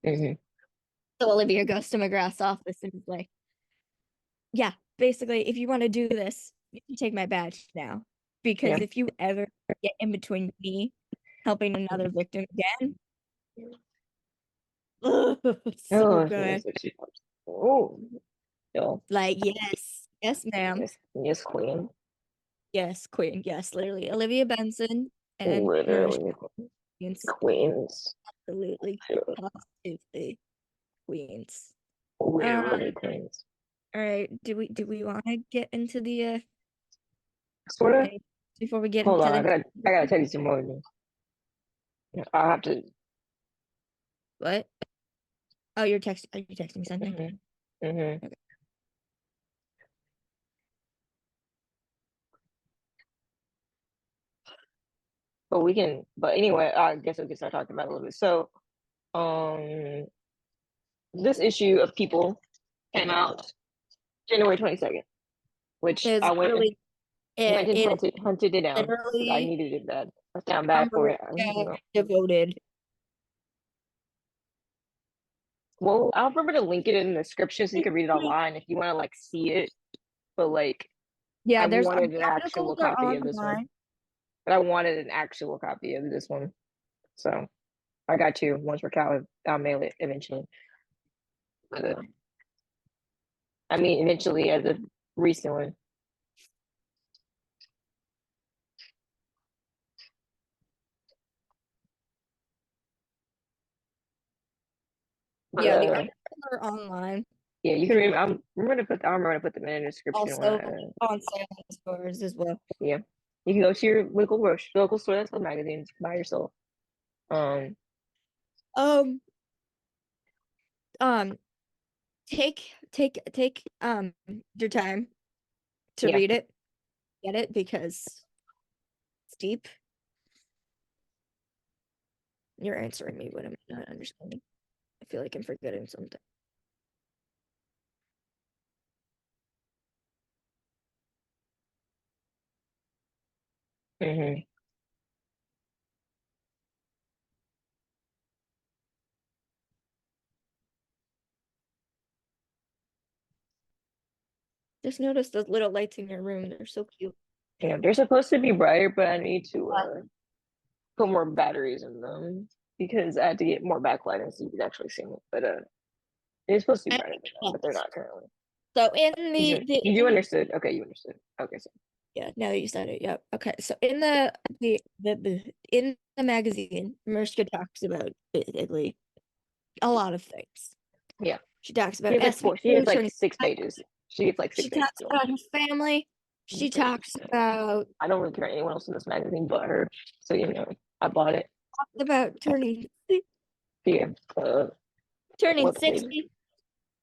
hmm So Olivia goes to McGrath's office and is like, yeah, basically, if you want to do this, you can take my badge now. Because yeah, if you ever get in between me helping another victim again. Ugh, Oh, so good. oh, no. Like, yes, ma'am. Yes, queen. Yes, queen. Yes, literally. Olivia Benson and Mariska Literally, Hargitay, queens. absolutely, positively queens. Literally queens. All right. Do we want to get into the Sort of. before we get Hold into on, the I gotta tell you some more. I'll have to. what? Oh, you're text. Are you texting me something? Mm-hmm. Okay. But we can. But anyway, I guess we can start talking about it a little bit. So, this issue of People came out January 22nd, which It's I literally went and it hunted it down because I literally needed it bad. I found bad for it. devoted. Well, I'll remember to link it in the description so you can read it online if you want to like see it. But like, I Yeah, there's wanted an actual articles are copy of this one. online. But I wanted an actual copy of this one. So I got two. One's for Cal. I'll mail it eventually. But I mean, eventually, as a recent one. But, Yeah, the articles are online. yeah, you can read. I'm gonna put. I'm gonna put them in the description. Also on sale in stores as well. Yeah, you can go to your local store that's got magazines by yourself. Um, Um, um, take your time to yeah. read it, get it because it's deep. You're answering me when I'm not understanding. I feel like I'm forgetting something. Mm-hmm. Just notice those little lights in your room. They're so cute. Yeah, they're supposed to be brighter, but I need to put more batteries in them because I had to get more backlighting so you can actually see it. But it's supposed to be brighter than that, but they're Yes. not currently. So in You understood. Okay, you understood. Okay, so yeah, now that you said it, yep. Okay, so in in the magazine, Mariska talks about basically a lot of things. yeah. She talks She about has like four. She has SVU like turning. 6 pages. She gets like She 6 pages. talks about her family. She talks about I don't really care anyone else in this magazine but her. So I bought it. turning Yeah. turning What page? 60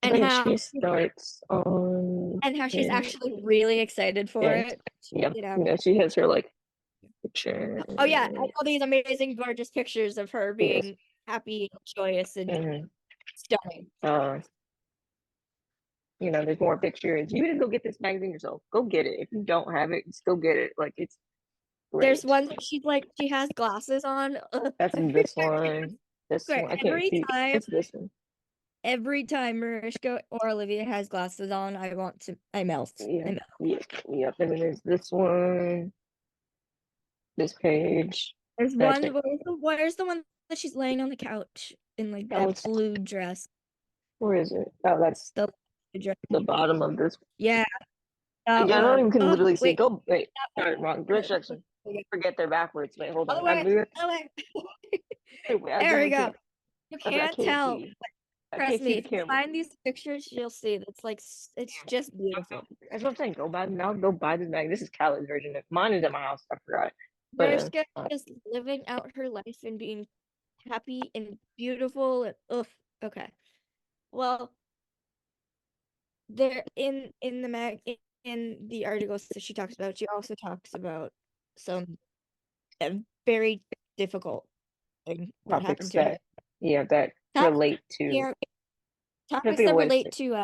I and think she starts on she's here. actually really excited for Yeah. it. Yeah. You know. Yeah. She has her like picture. Oh yeah, all these amazing, gorgeous pictures of her Yes. being happy, joyous, and Mm-hmm. stunning. There's more pictures. You need to go get this magazine yourself. Go get it. If you don't have it, just go get it. Like it's There's great. one that she has glasses on. That's this one. This Okay, one. I can't see. It's this one. every time Mariska or Olivia has glasses on, I melt. Yeah. I melt. Yeah. Yep. And then there's this one. This page. There's That's one. it. Where's the one that she's laying on the couch in like That that was. blue dress? Where is it? Oh, that's The dress. the bottom of this. Yeah, I that don't one. even can Oh literally see. wait, Go. Wait. that Sorry, wrong direction. one. Forget they're backwards. Wait, hold Other on. I way. moved. Other way. Wait, I There we definitely go. can't. You I can't can't tell. see. I Trust can't see me, the if you camera. find these pictures, you'll see. It's like it's just beautiful. That's what I'm saying. Go buy now. Go buy this bag. This is Callie's version. Mine is at my house. I forgot. But Mariska is living out her life and being happy and beautiful and okay. Well, there in the in the articles that she talks about, she also talks about some a very difficult thing that topics happened to her. that Topics relate to. yeah, I can't topics think of that what relate to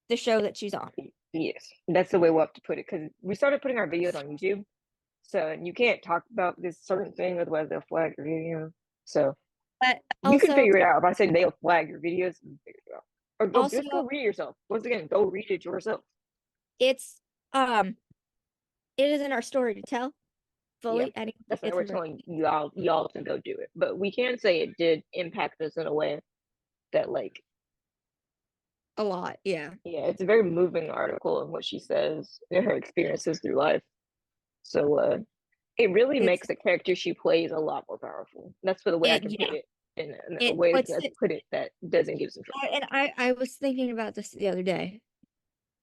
the show that she's on. yes, that's the way we'll have to put it because we started putting our videos on YouTube, so you can't talk about this certain thing otherwise they'll flag your video. So But you can also figure it out. If I say they'll flag your videos, you can figure it out. Or also just go read it yourself. Once again, go read it yourself. it's it is in our story to tell, fully anyone That's why gets we're murdered. telling y'all to go do it. But we can say it did impact us in a way that like A lot, yeah. yeah, it's a very moving article in what she says and her experiences through life. So it really It's makes the character she plays a lot more powerful. That's for the way I can put yeah. it in a It way puts to it put it that doesn't give some trouble. and I was thinking about this the other day.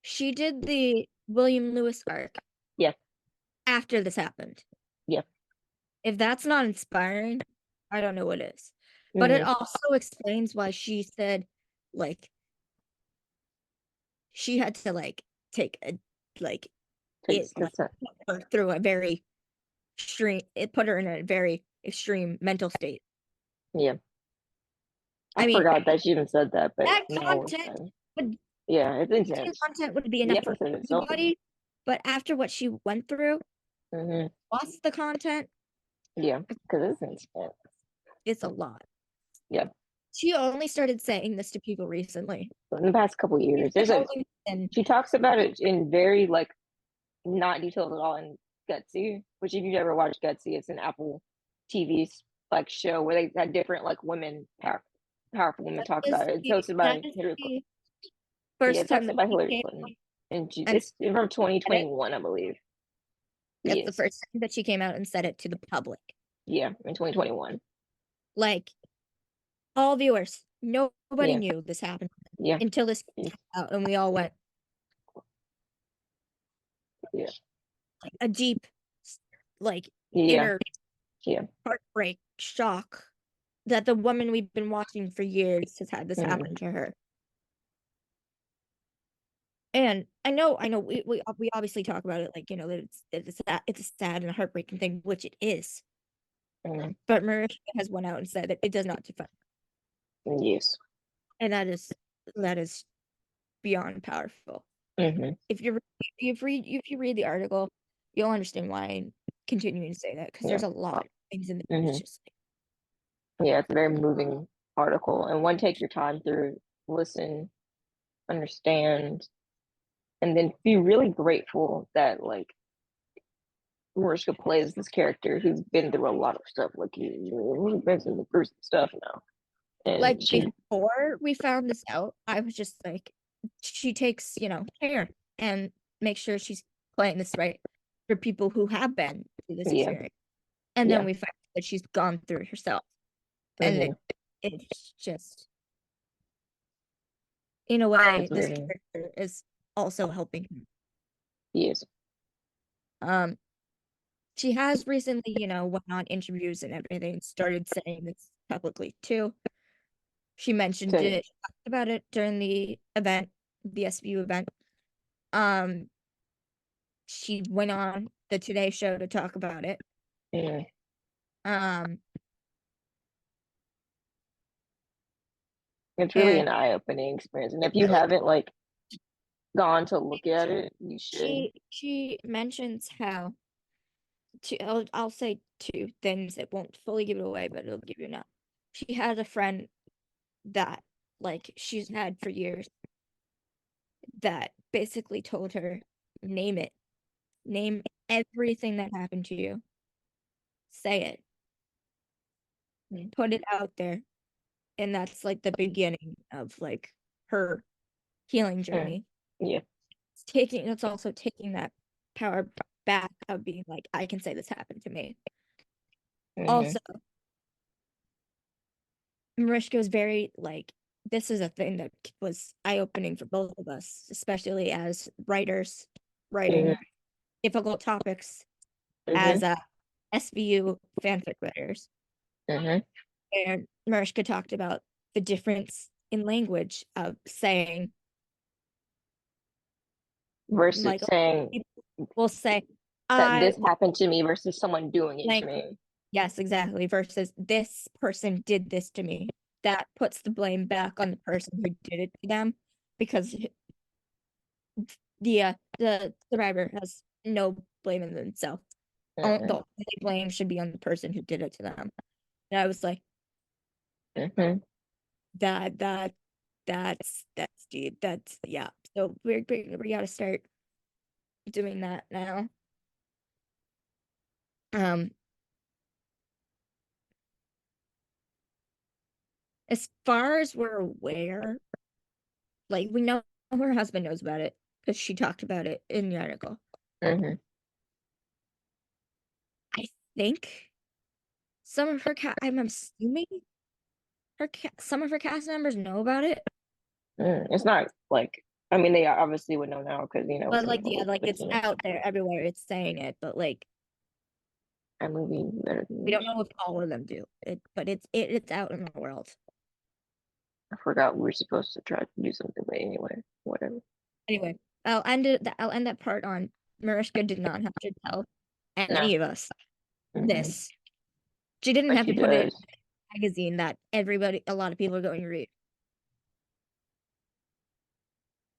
She did the William Lewis arc Yeah, after this happened. yeah. If that's not inspiring, I don't know what is. But it Hmm. also explains why she said, like, she had to like take a like it Takes like put her through a very extreme. It put her in a very extreme mental state. yeah. I I mean, forgot that she even said that, but that now it's content would yeah, it's intense. content would be The enough for episode itself is anybody, but after what she went through, hmm plus the content, yeah, because it's intense. it's a lot. Yeah, She only started saying this to people recently. but in the past couple She's years, the there's a only and she talks about it in very like not detailed at all in Gutsy, which if you've ever watched Gutsy, it's an Apple TV's like show where they had different like powerful women talk about it. It's hosted that by is Hillary Clinton. the Yeah, first it's time hosted that by she Hillary came Clinton, and and it's from said it. 2021, I believe. That's the Yes, first time that she came out and said it to the public. yeah, in 2021. Like all viewers, nobody Yeah, knew this happened yeah, until this came out, and we all went yeah, like a deep, like yeah, inner yeah. heartbreak, shock that the woman we've been watching for years has had this Mm-hmm. happen to her. And I know, we obviously talk about it like that it's a sad and heartbreaking thing, which it is. Mm-hmm. But Mariska has went out and said that it does not define, Yes. and that is beyond powerful. Mm-hmm. If you read the article, you'll understand why I'm continuing to say that because Yeah. there's a lot of things in the Mm-hmm. it's just Yeah, it's a very moving article, and one take your time through, listen, understand, and then be really grateful that like Mariska plays this character who's been through a lot of stuff. Like he's been through some stuff now, like and she before we found this out, I was just like, she takes care and make sure she's playing this right for people who have been through this yeah, experience, and then yeah, we found that she's gone through it herself, and mm-hmm. it's just in a way It's this moving. character is also helping him. Yes, Um, she has recently, went on interviews and everything, started saying this publicly too. She mentioned so it, talked about it during the event, the SVU event. Um, she went on the Today Show to talk about it. yeah, Um, it's really and an eye-opening experience. And it if you really haven't like gone to look at it, you should. she mentions how I'll say two things that won't fully give it away, but it'll give you enough. She has a friend that she's had for years that basically told her, name it. Name everything that happened to you. Say it. Put it out there. And that's like the beginning of her healing Mm, journey. yeah, It's also taking that power back of being like, I can say this happened to me. mm-hmm. Also, Mariska was very this is a thing that was eye-opening for both of us, especially as writers Mm-hmm. writing difficult topics Mm-hmm. as SVU fanfic writers. Mm-hmm. And Mariska talked about the difference in language of saying, Versus like, saying people will say, that I this happened to me versus someone doing it to like, me. yes, exactly, versus this person did this to me. That puts the blame back on the person who did it to them because the survivor has no blame in themselves. The Mm-hmm. only blame should be on the person who did it to them. And I was like, Mm-hmm. that that that's deep. That's yeah. So we gotta start doing that now. Um, as far as we're aware, like we know her husband knows about it because she talked about it in the article. Mm-hmm. I think some of her cat. I'm assuming some of her cast members know about it, It's not like, I mean, they obviously would know now because, you know, but it's in the like yeah, public, like but it's out there everywhere. It's saying it, but like a movie better than we me. don't know if all of them do it. But it's out in the world. I forgot we were supposed to try to do something, but anyway, whatever. Anyway, I'll end it. I'll end that part on Mariska did not have to tell No. any of us Mm-hmm. this. She didn't But have she to put it in does. a magazine that a lot of people are going to read.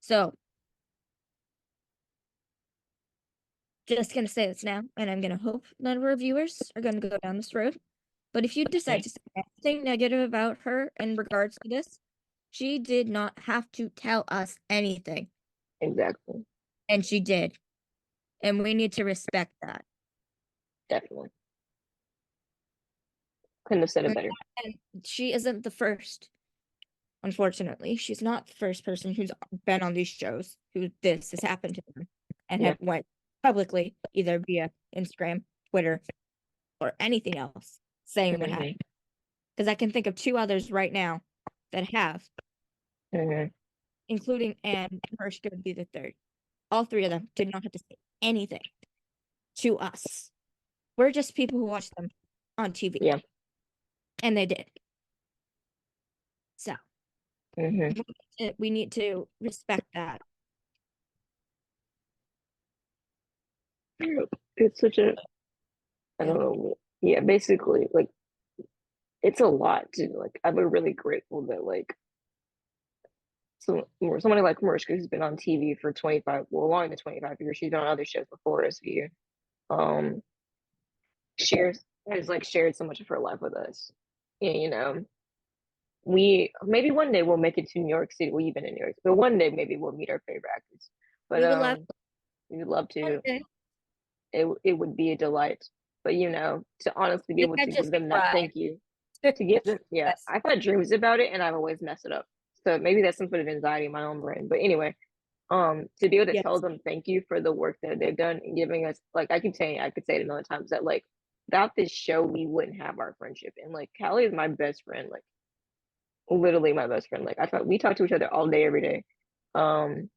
So just gonna say this now, and I'm gonna hope none of our viewers are gonna go down this road. But if you decide Okay. to say anything negative about her in regards to this, she did not have to tell us anything, Exactly. and she did, and we need to respect that. Definitely. Couldn't have said it And better. she isn't the first. Unfortunately, she's not the first person who's been on these shows who this has happened to them and Yeah. have went publicly, either via Instagram, Twitter, or anything else, saying what Mm-hmm. happened. Because I can think of two others right now that have, Mm-hmm. including Anne Mariska would be the third. All three of them did not have to say anything to us. We're just people who watch them on TV, Yeah. and they did. So Mm-hmm. we need to respect that. It's such a, I Yeah. don't know. Yeah, basically, like, it's a lot to, like, I'm really grateful that, like, somebody like Mariska, who's been on TV for 25, well, longer than 25 years, she's been on other shows before SVU, um, shares, has, like, shared so much of her life with us. And, you know, we, maybe one day we'll make it to New York City. Well, you've been in New York, but one day maybe we'll meet our favorite actors. But, We would love we would love one to. day. It would be a delight. But, you know, to honestly be You able to can't give just them that cry. thank you, to give them, yeah, Yes. I've had dreams about it and I've always messed it up. So maybe that's some sort of anxiety in my own brain. But anyway, to be able to tell Yes. them thank you for the work that they've done and giving us, like, I could say it a million times that, like, without this show we wouldn't have our friendship. And, like, Kalli is my best friend, like, literally my best friend. Like, we talk to each other all day every day. um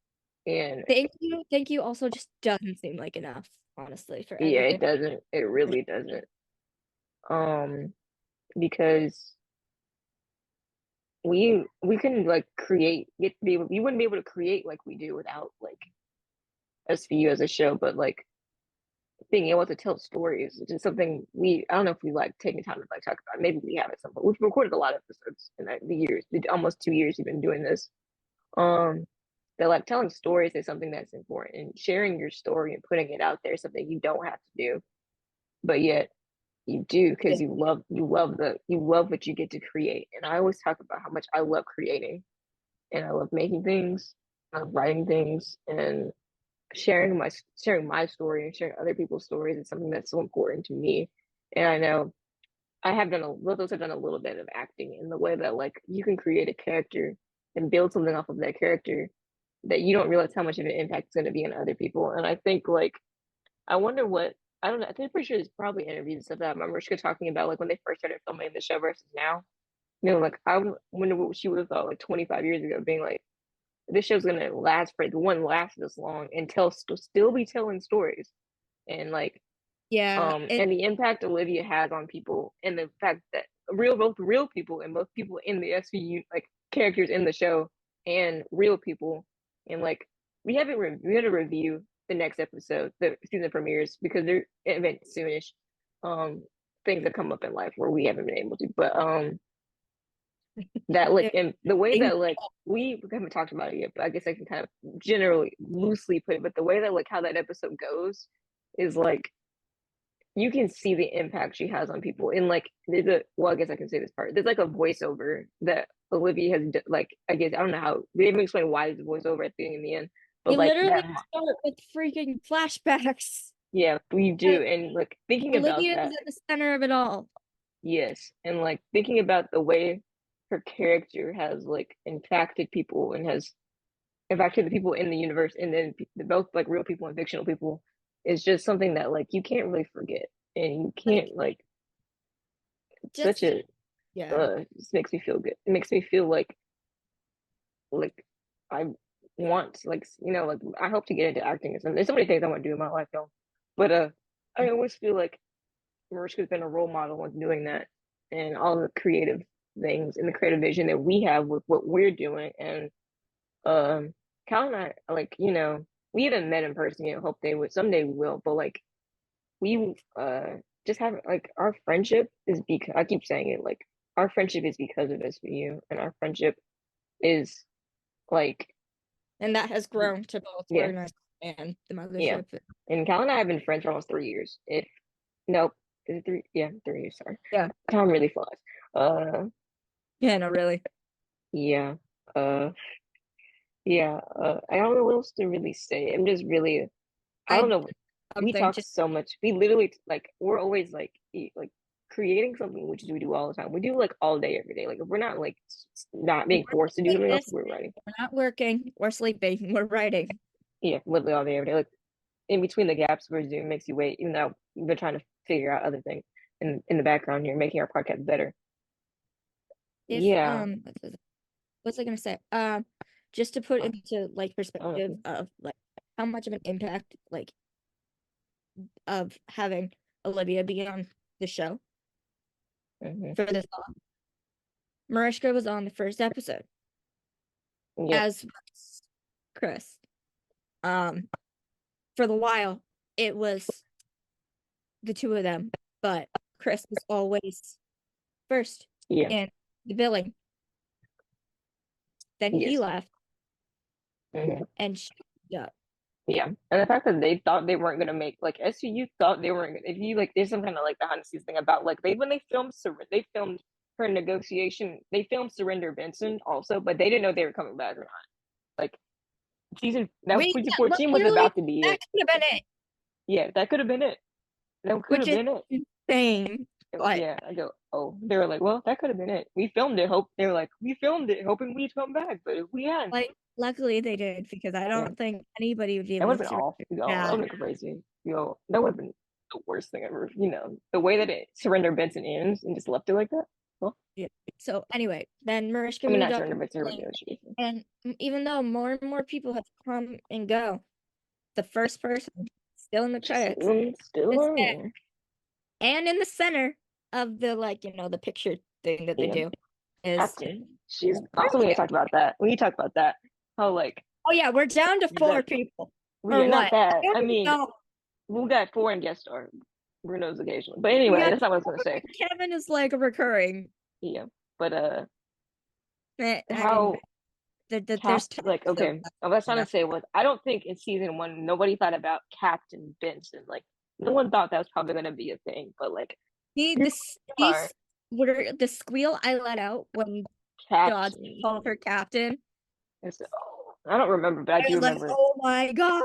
and Thank you. Thank you also just doesn't seem like enough, honestly, for yeah, everything. it really doesn't, um because we can, like, create, get to be able, you wouldn't be able to create like we do without, like, SVU as a show. But, like, being able to tell stories, which is something I don't know if we, like, taking time to, like, talk about. Maybe we have at some point. We've recorded a lot of episodes in, like, almost 2 years we've been doing this. Um, that, like, telling stories is something that's important, and sharing your story and putting it out there is something you don't have to do, but yet you do because Yeah. you love what you get to create. And I always talk about how much I love creating, and I love making things, I love writing things, and sharing my story and sharing other people's stories is something that's so important to me. And I know those have done a little bit of acting in the way that, like, you can create a character and build something off of that character that you don't realize how much of an impact it's going to be on other people. And I think, like, I wonder what, I don't know. I think pretty sure there's probably interviews and stuff that I remember Mariska talking about, like, when they first started filming the show versus now. You know, like, I wonder what she would have thought, like, 25 years ago, being like, this show's gonna last this long and still be telling stories. And, like, Yeah. and the impact Olivia has on people, and the fact that both real people and both people in the SVU, like, characters in the show, and real people. And, like, we had to review the next episode, the season premieres, because they're event soonish. Things that come up in life where we haven't been able to. But that, like, and the way It- that, like, we haven't talked about it yet, but I guess I can kind of generally loosely put it, but the way that, like, how that episode goes is, like, you can see the impact she has on people. And, like, well, I guess I can say this part. There's, like, a voiceover that Olivia has, like, I guess I don't know how they even explain why it's a voiceover at the end, but, They like, literally start with freaking flashbacks. Yeah, we do. But And like thinking about Olivia is that, at the center of it all. yes. And like thinking about the way her character has like impacted people and has impacted the people in the universe and then both like real people and fictional people is just something that like you can't really forget. And you Like can't like such just a yeah. just makes me feel good. It makes me feel like I want like like I hope to get into acting or something. There's so many things I want to do in my life though. But I always feel like Mariska's been a role model in doing that and all the creative things and the creative vision that we have with what we're doing. And Cal and I like, we haven't met in person yet. Hope they would someday we will, but like we just have like our friendship is because I keep saying it, like our friendship is because of SVU and our friendship is like And that has grown to both yeah, Organized and the yeah. mothership. And Cal and I have been friends for almost 3 years. If nope, is it 3? Yeah, 3 years, sorry. Yeah. Time really flies. Uh Yeah, no, really. yeah. Uh yeah, I don't know what else to really say. I'm just really I don't I know. We something talk just so much. We literally like we're always like creating something, which is we do all the time. We do like all day, every day. Like if we're not like not we're being forced to do like something else, this. we're writing. We're not working. We're sleeping. We're writing. Yeah, literally all day, every day. Like in between the gaps where Zoom makes you wait, even though we've been trying to figure out other things in the background here, making our podcast better. If Yeah. what's I gonna say? Just to put I into like don't perspective know. of like how much of an impact like of having Olivia be on the show Mhm. for this long. Mariska was on the first episode, Yep. as was Chris. Um, for the while, it was the two of them, but Chris was always first Yeah. in the billing. Then he Yes. left, Mhm. and she yeah. Yeah, and the fact that they thought they weren't gonna make like SVU thought they weren't gonna, if you like there's some kind of like behind the scenes thing about like they filmed her negotiation, they filmed Surrender Benson also, but they didn't know they were coming back or not. Like season Yeah, 14 was literally, about to be that it. could have been it, Yeah, that could have been it. That could which have is been it. insane. But Yeah, I go, oh, they were like, well, that could have been it. We filmed it, hope they were like, we filmed it hoping we'd come back, but if we hadn't, like, luckily they did because I yeah. don't think anybody would be That able would to have been survive awful. Yo, that that. would have been crazy. Yo, that would have been the worst thing ever. The way that it Surrender Benson ends and just left it like that. Well, Yeah. So anyway, then Mariska I mean, moved not up Surrender in Benson, billing, negotiation. and even though more and more people have come and go, the first person still in the Just credits still this day, learning. and in the center of the like the picture thing that they Yeah, do is acting. She's also when you Mariska. talk about that. When you talk about that, how like Oh yeah, we're down to four that. people We or are not what? I that. don't I even mean, know. we got 4 guest star Bruno's occasionally, but We anyway, got that's not what I was gonna say. Kevin is like a recurring. Yeah, but I mean, how Cap there's tons like of okay, what I was trying them. to say was I don't think in season one nobody thought about Captain Benson. Like no one thought that was probably gonna be a thing, but like here we are, These were the squeal I let out when Dodge Captain. called her captain. I said, oh, I don't remember, but I I do was like, remember oh my god.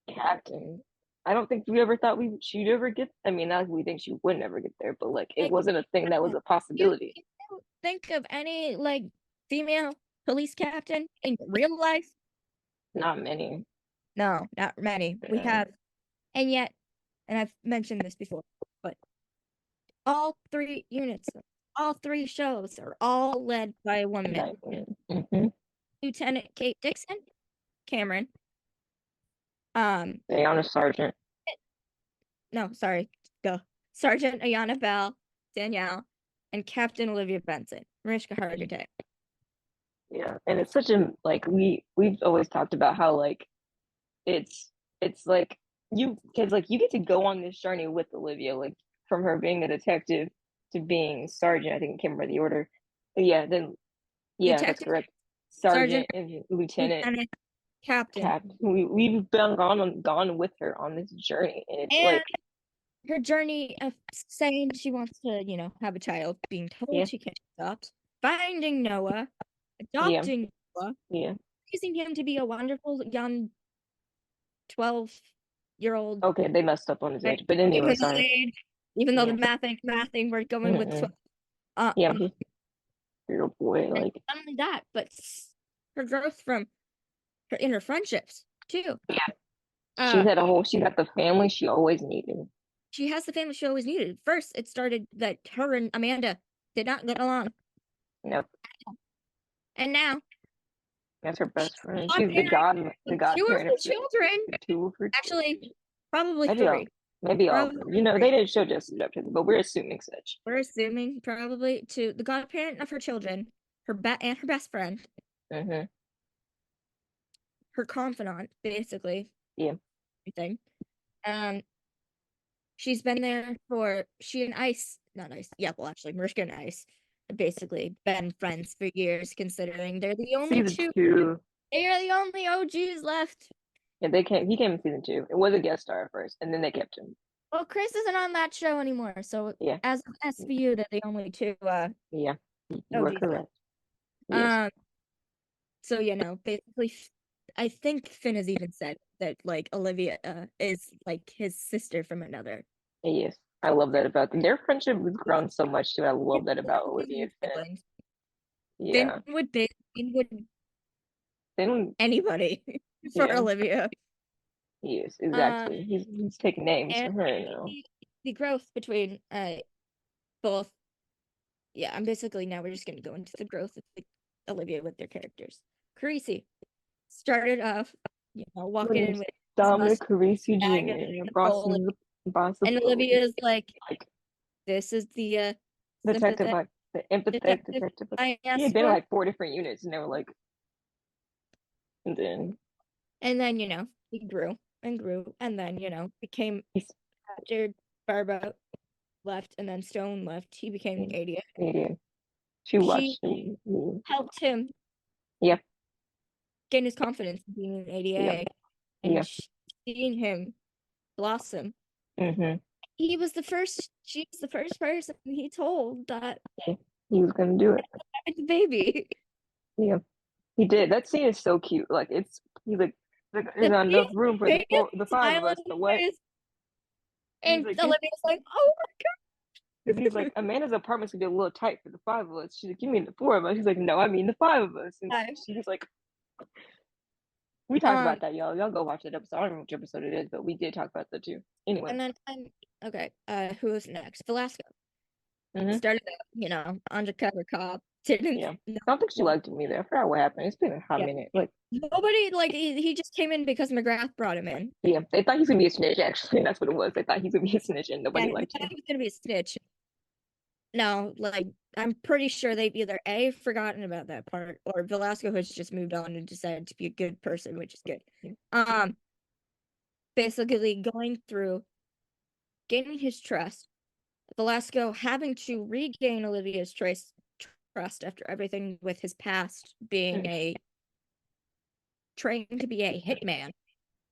Captain. I don't think we ever thought she'd ever get. I mean, not like we think she would never get there, but like it Like, wasn't a thing that was a you, possibility. you don't think of any like female police captain in real life? Not many. No, not many. We No. have, and yet, and I've mentioned this before, but all three units, all three shows are all led by a woman. Mm-hmm. Lieutenant Kate Dixon, Cameron. Ayana Sargent. No, sorry, go. Sergeant Ayana Bell, Danielle, and Captain Olivia Benson, Mariska Hargitay. Yeah, and it's such a like we've always talked about how like it's it's like you because like you get to go on this journey with Olivia, like from her being a detective to being sergeant. I think I can't remember the order. But yeah, then yeah, that's Detective, correct. Sergeant, Sergeant and lieutenant, Lieutenant, Captain. captain. We've been gone with her on this journey, and it's And like her journey of saying she wants to, have a child, being told yeah, she can't adopt, finding Noah, yeah, adopting Noah, yeah, raising him to be a wonderful young 12. 12-year-old. Okay, they messed up on his Right? age, but anyway, Even though sorry. the Yeah, mathing we're going with mm-mm. 12. Um, Yeah, little boy, and like not only that, but her growth from her inner friendships too. she's Uh, had a whole. She got the family she always needed. she has the family she always needed. First, it started that her and Amanda did not get along, Yep, and now that's her she's best friend. a She's the godparent the of two of godparent her of children. the two of her Actually, children. probably Maybe all, three. maybe all of Probably them. You know, three. they didn't show Jesse up to them, but we're assuming such. We're assuming probably to the godparent of her children, and her best friend, Mm-hmm. her confidant, basically Yeah. everything. Um, she's been there for she and Ice, not Ice. Yeah, well, actually, Mariska and Ice have basically been friends for years, considering they're the only Season two. two. They are the only OGs left. Yeah, they came. He came in season two. It was a guest star at first, and then they kept him. Well, Chris isn't on that show anymore, so Yeah. as of SVU, they're the only two Yeah. You are OGs left. correct. Yes. Um, so basically, I think Finn has even said that like Olivia is like his sister from another. Yes. I love that about them. Their friendship has grown so much too. I love that about Olivia and Finn. Siblings. Yeah. Finn would They don't. anybody for Yeah. Olivia. Yes. Uh, Exactly. He's taking names and for her now. the growth between both. Yeah, I'm basically now we're just gonna go into the growth of Olivia with their characters. Carisi started off, walking When in with his Dominic mustache Carisi bag and Jr., bully, boss of and bullies, Olivia's like, like "This is the detective, sympathetic like the empathetic detective detective. Like, I he had asked been in for." like four different units, and they were like, and then And then he grew and grew, and then became he's after Barba left, and then Stone left. He became the 80th. yeah. She She watched him. helped him Yeah, gain his confidence in being an yeah, 80A, yeah. and seeing him blossom. Mm-hmm. She was the first person he told that Yeah. He was gonna do it. it's a baby. Yeah, he did. That scene is so cute. Like he's like there's The not enough room for baby the five of smile on us. his The what? face, He's and like, Olivia's like, "Oh because he's like, Amanda's apartment's gonna be a little tight for the five of us. She's like, you mean the four of us? He's like, no, I mean the five of us. And my she was like, we talked god." about that, y'all. Y'all go watch that episode. I don't know which episode it is, but we did talk about that too. Anyway. And then okay. Who is next? Velasco Mm-hmm. started out, undercover cop. Didn't Yeah. know. I don't think she liked me there. I forgot what happened. It's been a hot Yeah. minute. Like, Nobody like he just came in because McGrath brought him in. yeah, they thought he was gonna be a snitch. Actually, that's what it was. They thought he was gonna be a snitch, and Yeah, nobody he liked thought him. he was gonna be a snitch. No, like I'm pretty sure they've either A forgotten about that part or Velasco has just moved on and decided to be a good person, which is good. Basically going through gaining his trust, Velasco having to regain Olivia's trust after everything with his past being a trained to be a hitman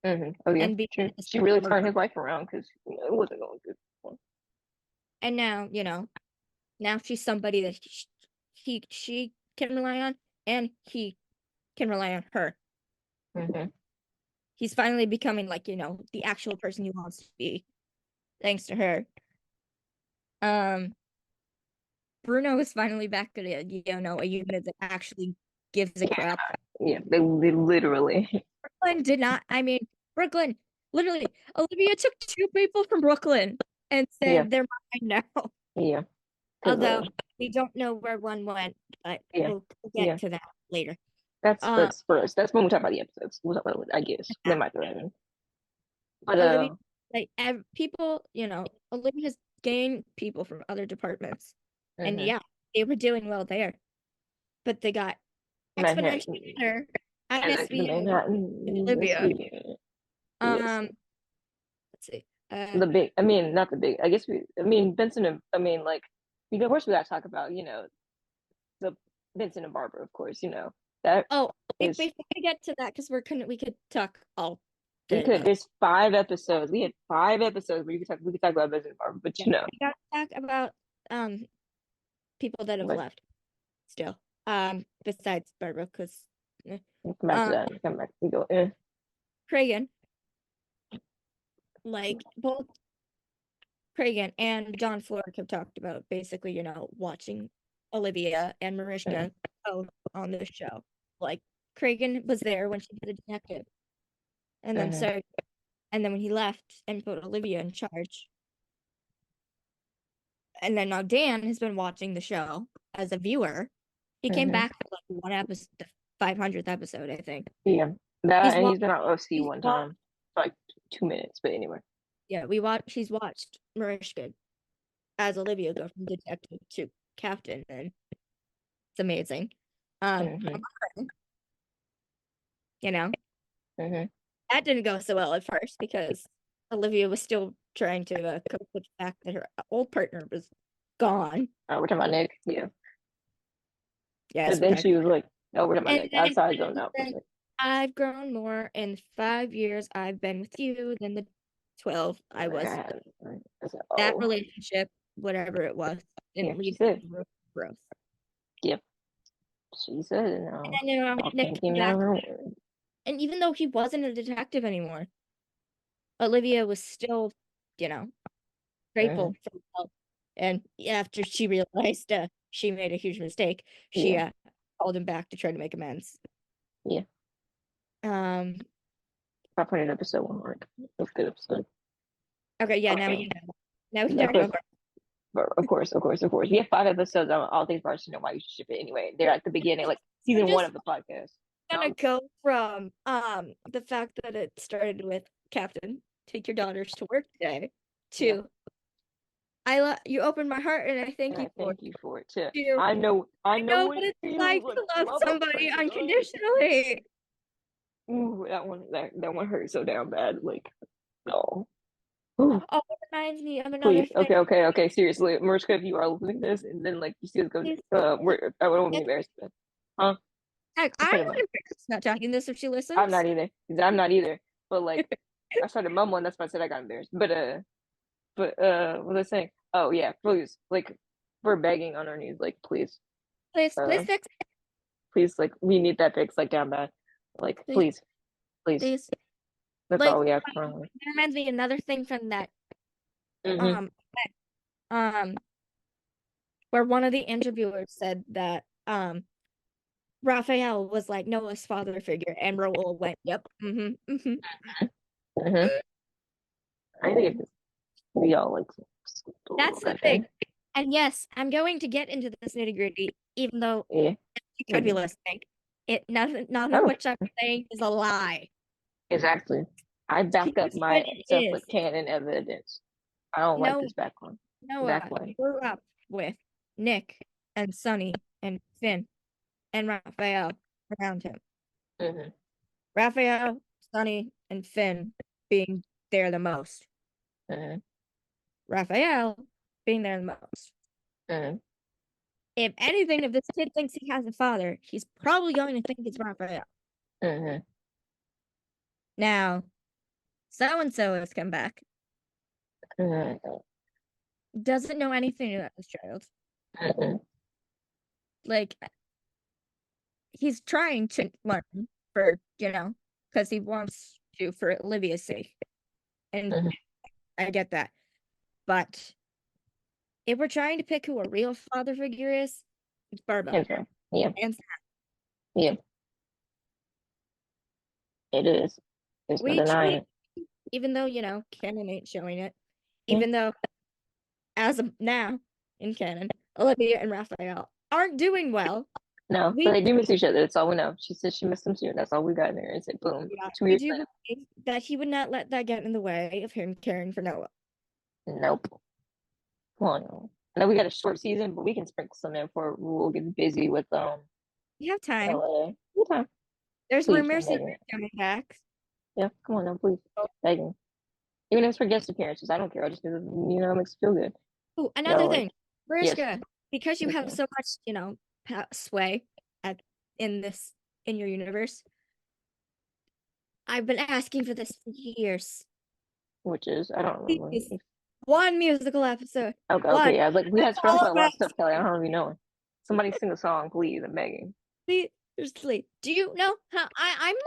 Mm-hmm. Oh yeah, and being true. a She really summer turned girl. his life around because it wasn't going good. And now, now she's somebody that she can rely on and he can rely on her. Mm-hmm. He's finally becoming like, the actual person he wants to be, thanks to her. Bruno is finally back at a unit that actually gives a crap. Yeah, they literally. Brooklyn did not. I mean, Brooklyn, literally, Olivia took two people from Brooklyn and Yeah, said they're mine now. yeah. Although we don't know where one went, but Yeah, we'll get yeah. to that later. That's first. That's when we talk about the episodes. We'll talk about it, I guess. They might throw that in. But Olivia, like people, Olivia's gained people from other departments, and mhm. yeah, they were doing well there, but they got Manhattan exponentially better at and the SVU and Manhattan Olivia. yes. Let's see. The big I mean not the big I guess I mean Vincent and I mean like of course we gotta talk about, the Vincent and Barbara, of course, that Oh, is before we get to that, because we could talk all we day could about there's 5 episodes. We had 5 episodes where we could talk about Vincent and Barbara, but yeah, we got to talk about people that have but left still. Besides Barbara, because we'll come back to that. Come back we go Cragen like both Cragen and John Flork have talked about basically, watching Olivia and Mariska both on this show. Like Cragen was there when she was a detective, and then Mm-hmm. when he left and put Olivia in charge, and then now Dan has been watching the show as a viewer. He came Mm-hmm. back for like one episode, the 500th episode, I think. Yeah, that He's and watched. he's been on OC He's one watched. time, for like 2 minutes. But anyway. Yeah, we watched. He's watched Mariska as Olivia go from detective to captain, and it's amazing. Mm-hmm. You know, Mm-hmm. that didn't go so well at first because Olivia was still trying to cope with the fact that her old partner was gone. We're talking about Nick. Yeah. Yes, But we're then talking. she was like, "No, we're talking about And Nick." then, Outside zone out for a then second. I've grown more in 5 years I've been with you than the 12 I Like I was. had. I said, That "Oh, relationship, whatever it was, yeah." didn't She lead said, to growth. "Yep." She said, "And And now then, all Nick came came back, down her way." and even though he wasn't a detective anymore, Olivia was still, you know, Mm-hmm. grateful for the help. And after she realized she made a huge mistake, she Yeah. called him back to try to make amends. Yeah. Um. 500 episode one mark. That's a good episode. Okay. Yeah. Now we Okay. can go. Now we can Of talk course, about. of course. We have 5 episodes. All things bars to know why you should ship it anyway. They're at the beginning, like I'm season one just of the podcast. gonna go from the fact that it started with Captain, take your daughters to work today, Yeah. to you opened my heart and I thank And you I for thank you for it too. it. To I I know know what what it it's feels like like to to love love a somebody person. unconditionally. Ooh, that one hurt so damn bad. Like, no. Ooh, Oh, it reminds me of another please. thing. Okay. Seriously, Mariska, if you are listening to this, and then like you see us go, Please, I won't be Nick, embarrassed. But, huh? heck, I I'm started not mumbling. embarrassed not talking this if she I'm listens. not either. 'Cause I'm not either. But like, I started mumbling. That's why I said I got embarrassed. What was I saying? Oh yeah, please. Like, we're begging on our knees. Like, please. Please Uh, fix it. please. Like, we need that fix. Like, down bad. Like, Please, please, please. please. That's Like, all we ask for. it reminds me of another thing from that Mm-hmm. um um where one of the interviewers said that Raphael was like Noah's father figure, and Raul went, "Yep, mm-hmm." Mm-hmm. I think it's we all like skipped a little That's the bit thing. there. And yes, I'm going to get into this nitty gritty, even though Yeah. you could be Mhm. listening. None of Oh, which I'm saying is a lie. exactly. I back up Here's what my it stuff is. with canon evidence. I don't like No, this background. Noah Backline. grew up with Nick and Sonny and Finn and Raphael around him. Mm-hmm. Raphael, Sonny, and Finn being there the most. Mm-hmm. Raphael being there the most. Mm-hmm. If anything, if this kid thinks he has a father, he's probably going to think it's Raphael. Mm-hmm. Now, so and so has come back, Mm-hmm. doesn't know anything about this child. Mm-hmm. Like, he's trying to learn for, because he wants to for Olivia's sake. And Mm-hmm. I get that. But if we're trying to pick who a real father figure is, it's Barbo. Okay. Yeah. And Yeah. It is. There's no we denying truly, it. even though, canon ain't showing it, Yeah. even though as of now in canon, Olivia and Raphael aren't doing well. No, but We they do miss each other. That's all we know. She said she missed him too. That's all we got in there. It's like boom. yeah, Two we years do later. believe that he would not let that get in the way of him caring for Noah. Nope. Come on. No. I know we got a short season, but we can sprinkle some in before we'll get busy with We have time. LA. Good time. There's Please, I'm rumors he's begging. coming back. Yeah, come on now, please. Begging. Even if it's for guest appearances, I don't care. I just it makes me feel good. Oh, another No, like thing, yes. Mariska, because you Yes, have ma'am. so much, sway at in your universe. I've been asking for this for years. Which is I don't remember. Please, one musical episode. Okay, One. okay, yeah. Like we had That's to talk all about a I'm lot of stuff, asking. Kelly. I don't even know. Somebody sing a song, please. I'm begging. Seriously. Do you know how I'm like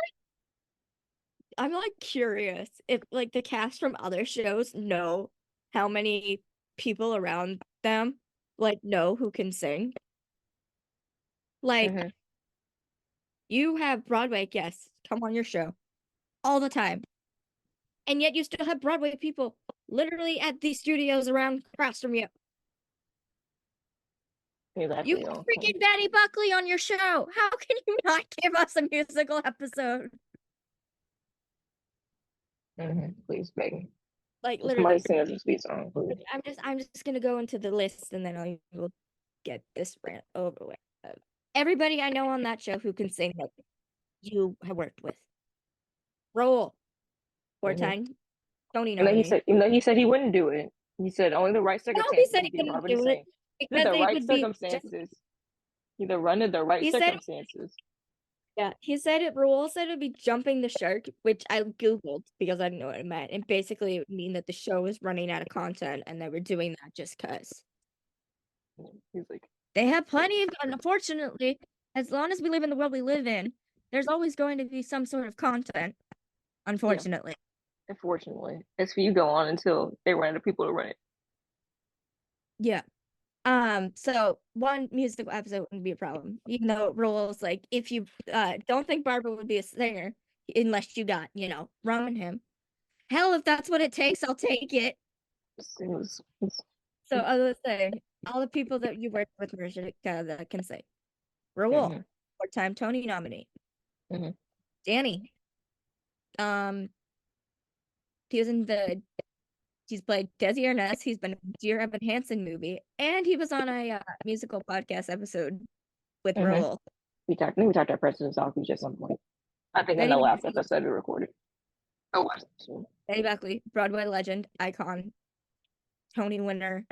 I'm like curious if like the cast from other shows know how many people around them like know who can sing. Like Hmm. you have Broadway guests come on your show all the time, and yet you still have Broadway people literally at these studios around across from you. You Exactly. have Okay. freaking Betty Buckley on your show. How can you not give us a musical episode? Please, Megan. Like Somebody literally, sing us a sweet song, please. I'm just gonna go into the list and then I will get this rant over with. Everybody I know on that show who can sing that you have worked with. Roll. Hmm. Four-time Tony And then nominee. he said he wouldn't do it. He said only the right No, he circumstances said would he be couldn't Robert to do it sing. He because the it right would be circumstances. Either run in the right he said circumstances. yeah, he said it Rule said it'd be jumping the shark, which I Googled because I didn't know what it meant. And basically it would mean that the show was running out of content and they were doing that just cause. He's like, They have plenty of unfortunately, as long as we live in the world we live in, there's always going to be some sort of content, yeah, unfortunately. unfortunately. It's for you go on until they run out of people to run it. Yeah. So one musical episode wouldn't be a problem. Even though Rules like if you don't think Barbara would be a singer unless you got, Rum and him. Hell, if that's what it takes, I'll take it. So I was saying, all the people that you work with, Mariska, that can say, Raul, Hmm. four-time Tony nominee. Hmm. Danny, um, he was in he's played Desi Arnaz. He's been in a Dear Evan Hansen movie, and he was on a musical podcast episode with Hmm. Raul. I think we talked about President's Office at some point. I think in Betty the last Buckley, episode we recorded. Oh, wow. Betty Buckley, Broadway legend, icon, Tony winner,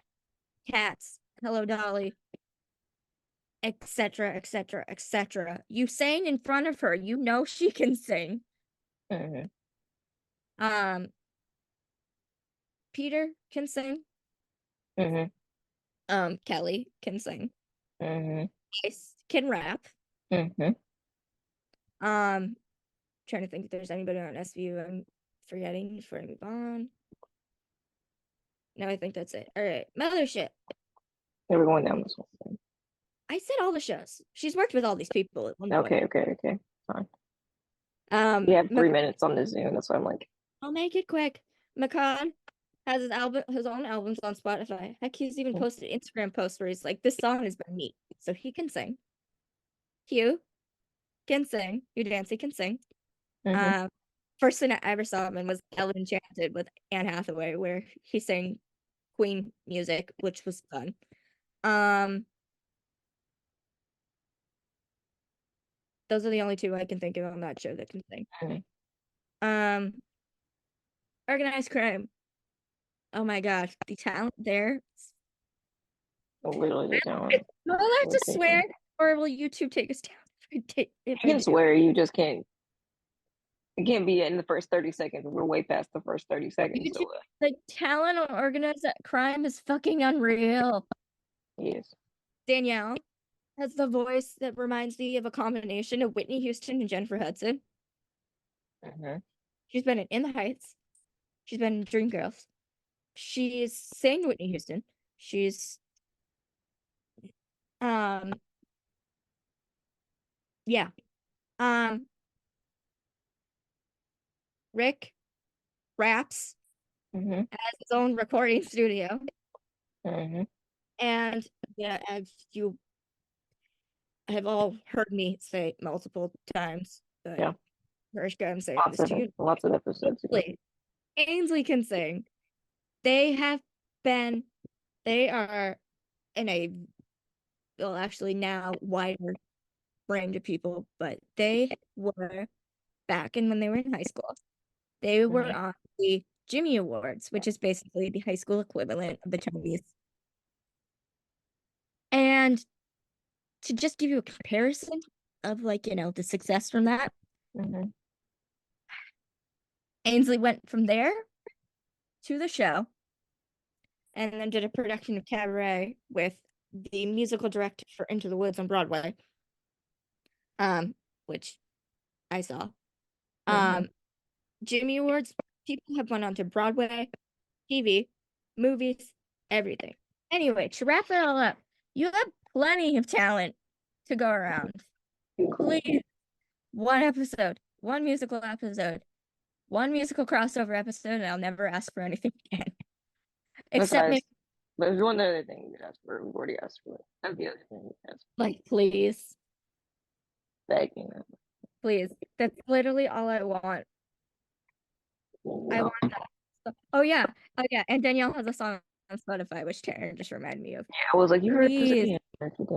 Cats, Hello Dolly, etc., etc., etc. You sang in front of her. You know she can sing. Hmm. Um, Peter can sing. Hmm. Kelly can sing. Hmm. Ice can rap. Hmm. Um, Trying to think if there's anybody on SVU I'm forgetting before I move on. No, I think that's it. All right, Mothership. Yeah, we're going down this one. I said all the shows. She's worked with all these people at one point. Okay. Fine. We have 3 minutes on the Zoom. That's why I'm like, I'll make it quick. McCon has his own albums on Spotify. Heck, he's even posted Instagram posts where he's like, "This song has been neat," so he can sing. Hugh can sing. Hugh Dancy can sing. mm-hmm. First thing I ever saw him in was Ellen Enchanted with Anne Hathaway, where he sang Queen music, which was fun. Those are the only two I can think of on that show that can sing. Mm-hmm. Organized crime. Oh my gosh, the talent there. Literally the talent. Will I have to swear, or will YouTube take us down if I You can do? swear, you just can't. It can't be in the first 30 seconds. We're way past the first 30 seconds. YouTube, So, the talent on organized crime is fucking unreal. yes. Danielle has the voice that reminds me of a combination of Whitney Houston and Jennifer Hudson. Mm-hmm. She's been in the Heights. She's been in Dreamgirls. She's sang Whitney Houston. She's yeah. Um Rick raps, Mm-hmm. has his own recording studio. Mm-hmm. And yeah, as you have all heard me say multiple times, but Yeah. Mariska, I'm saying Lots this of to you. lots of episodes ago. Ainsley can sing. They have been, they are in a, well, actually now wider range of people, but they were back in when they were in high school. They were Mm-hmm. on the Jimmy Awards, which is basically the high school equivalent of the Tonys. And to just give you a comparison of the success from that, Mm-hmm. Ainsley went from there to the show and then did a production of Cabaret with the musical director for Into the Woods on Broadway, which I saw. Mm-hmm. Jimmy Awards, people have went on to Broadway, TV, movies, everything. Anyway, to wrap it all up, you have plenty of talent to go around. Please, one episode, one musical episode, one musical crossover episode, and I'll never ask for anything again. Except maybe, But if you want the other thing, you could ask for it. We've already asked for it. That'd be the other thing you could ask like, please, for. Begging it. please. That's literally all I want. I No. want that. Oh yeah, and Danielle has a song on Spotify, which Terryn just reminded me of. I was like, you heard Please, Pacific.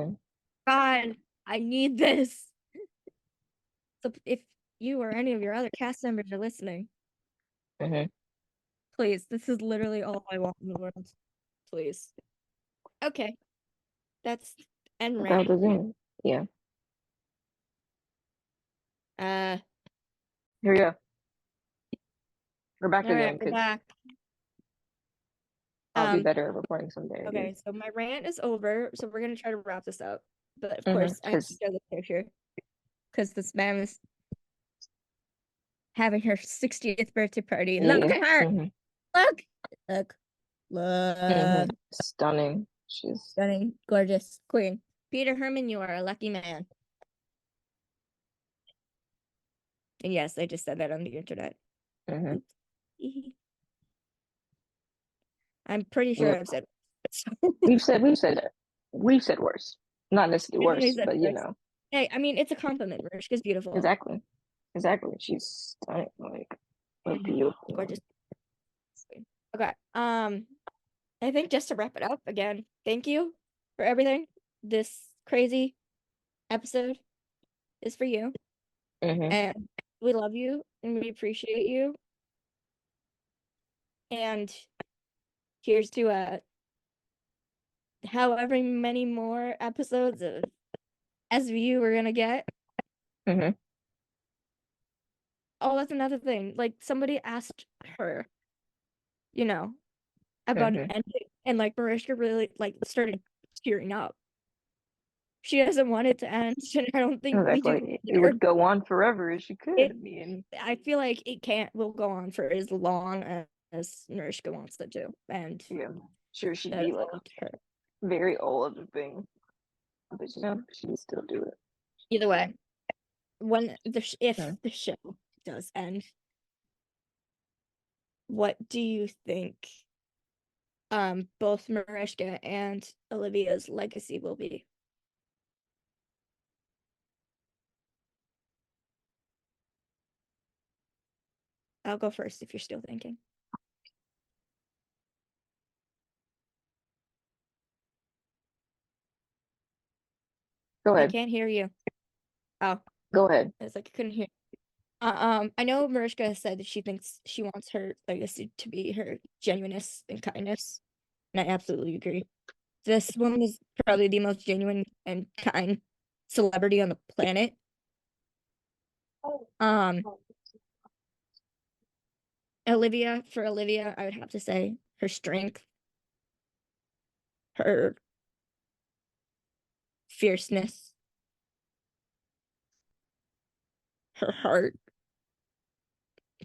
God, I need this. So if you or any of your other cast members are listening, please, this is literally all I want in the world. Please. Okay. That's end rant. Yeah. Uh, Here we go. We're back all right, again we're because back. I'll be better at recording someday. Okay, so my rant is over, so we're gonna try to wrap this up. But of Mhm, course, I have to 'cause- show the picture because this man is having her 60th birthday party. Look Yeah. at her! Mhm, Look! Look! Look! Stunning. She's Stunning, gorgeous queen. Peter Herman, you are a lucky man. And yes, I just said that on the internet. mhm. I'm pretty sure Yeah. I've said We've said worse. Not necessarily Definitely worse, said but worse. Hey, I mean, it's a compliment. Mariska's beautiful. Exactly. She's stunning. Like a beautiful. Gorgeous. Okay. I think just to wrap it up again, thank you for everything. This crazy episode is for you. And we love you and we appreciate you. And here's to however many more episodes of SVU we're gonna get. Oh, that's another thing. Like somebody asked her, about an ending, and like Mariska really like started tearing up. She doesn't want it to end, and I don't think we do. It would go on forever as she could. I feel like it will go on for as long as Mariska wants it to, and yeah, sure she'd that be is like up to her. very old of thing, but she'd still do it. Either way, if the show does end, what do you think? Both Mariska and Olivia's legacy will be. I'll go first if you're still thinking. Go I ahead. can't hear you. Oh, Go ahead. it's like I couldn't hear. I know Mariska said that she thinks she wants her legacy to be her genuineness and kindness, and I absolutely agree. This woman is probably the most genuine and kind celebrity on the planet. For Olivia, I would have to say her strength, her fierceness, her heart,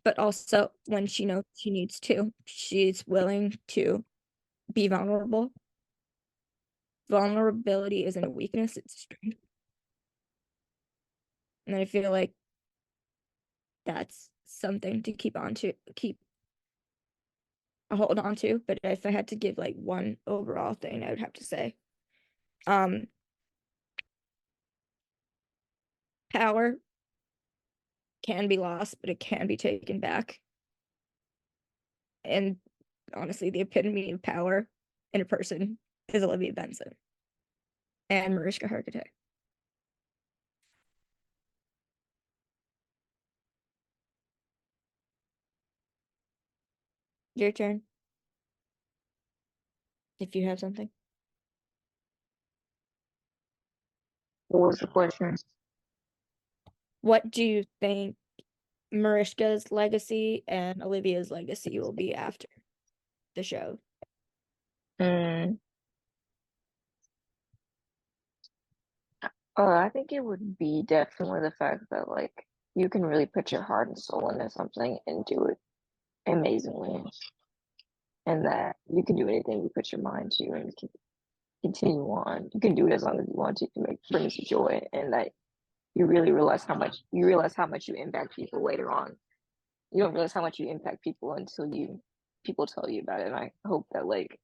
but also when she knows she needs to, she's willing to be vulnerable. Vulnerability isn't a weakness, it's a strength. And I feel like that's something to keep a hold on to. But if I had to give like one overall thing, I would have to say power can be lost, but it can be taken back. And honestly, the epitome of power in a person is Olivia Benson and Mariska Hargitay. Your turn. If you have something. What was the question? What do you think Mariska's legacy and Olivia's legacy will be after the show? I think it would be definitely the fact that like you can really put your heart and soul into something and do it amazingly, and that you can do anything you put your mind to and continue on. You can do it as long as you want to make brings you joy, and that you really realize how much you impact people later on. You don't realize how much you impact people until people tell you about it. And I hope that like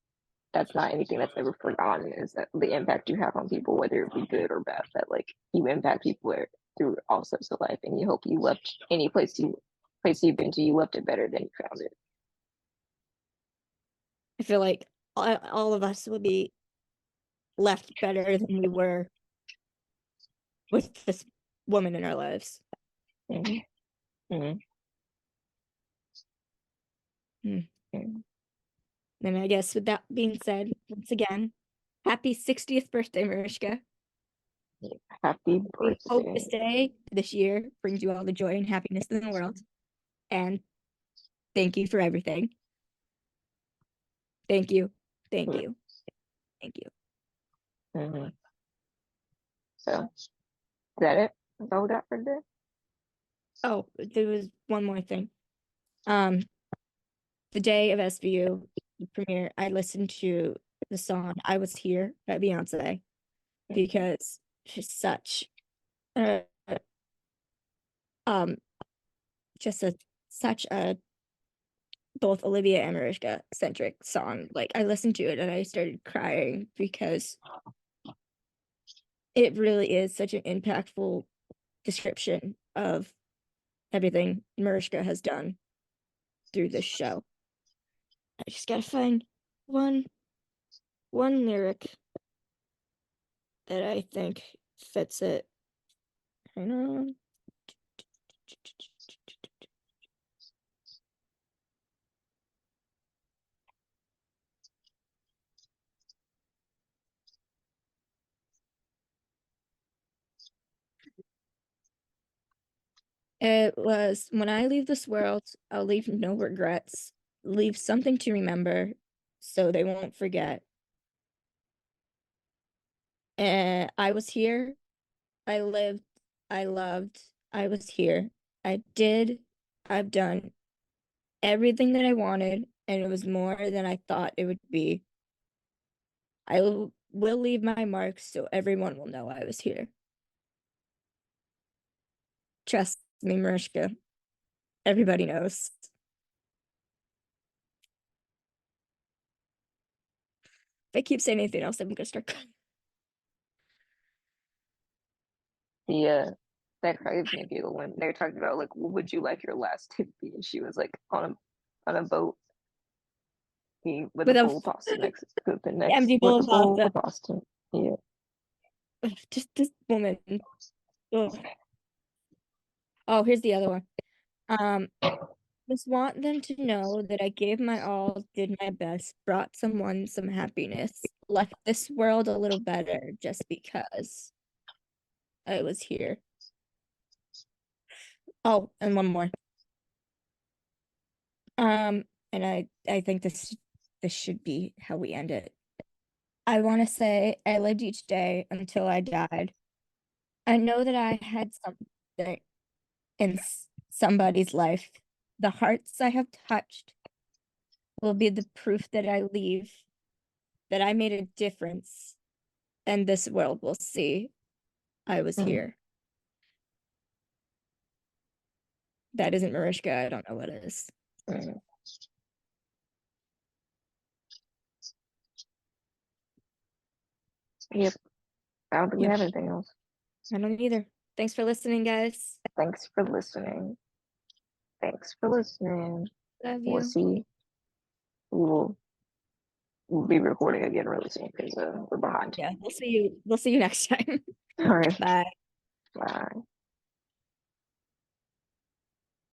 that's not anything that's ever forgotten, is that the impact you have on people, whether it be good or bad, that like you impact people through all sorts of life, and you hope you left any place you've been to, you left it better than you found it. I feel like all of us will be left better than we were with this woman in our lives. Mm-hmm. Mm-hmm. Hmm. Mm-hmm. And I guess with that being said, once again, happy 60th birthday, Mariska. Happy We hope birthday. this day, this year, brings you all the joy and happiness in the world. And thank you for everything. Thank you. Thank you. Thank you. Mm-hmm. So, is that it? That's all we got for today? Oh, there was one more thing. The day of SVU, the premiere, I listened to the song I Was Here by Beyonce because she's a um just such a both Olivia and Mariska centric song. Like I listened to it and I started crying because it really is such an impactful description of everything Mariska has done through this show. I just gotta find one lyric that I think fits it. Hang on. It was, when I leave this world, I'll leave no regrets, leave something to remember so they won't forget. And I was here, I lived, I loved, I was here. I did, I've done everything that I wanted, and it was more than I thought it would be. I will leave my mark so everyone will know I was here. Trust me, Mariska. Everybody knows. If I keep saying anything else, I'm gonna start crying. The that gives me a giggle when they're talking about like, what would you like your last tip to be? And she was like on a boat, with a With a bowl of pasta next to the next empty with bowl a of bowl pasta. of pasta. Yeah. Just this woman. Ugh. Oh, here's the other one. Um, just want them to know that I gave my all, did my best, brought someone some happiness, left this world a little better just because I was here. Oh, and one more. And I think this should be how we end it. I want to say I lived each day until I died. I know that I had something in somebody's life. The hearts I have touched will be the proof that I leave, that I made a difference, and this world will see I was Mm, here. That isn't Mariska. I don't know what is. mm. Yep. I don't think we Yep, have anything else. I don't either. Thanks for listening, guys. Thanks for listening. Thanks for listening. Love We'll you. see. We will we'll be recording again really soon because we're behind. Yeah, we'll see you. We'll see you next time. All right. Bye. Bye.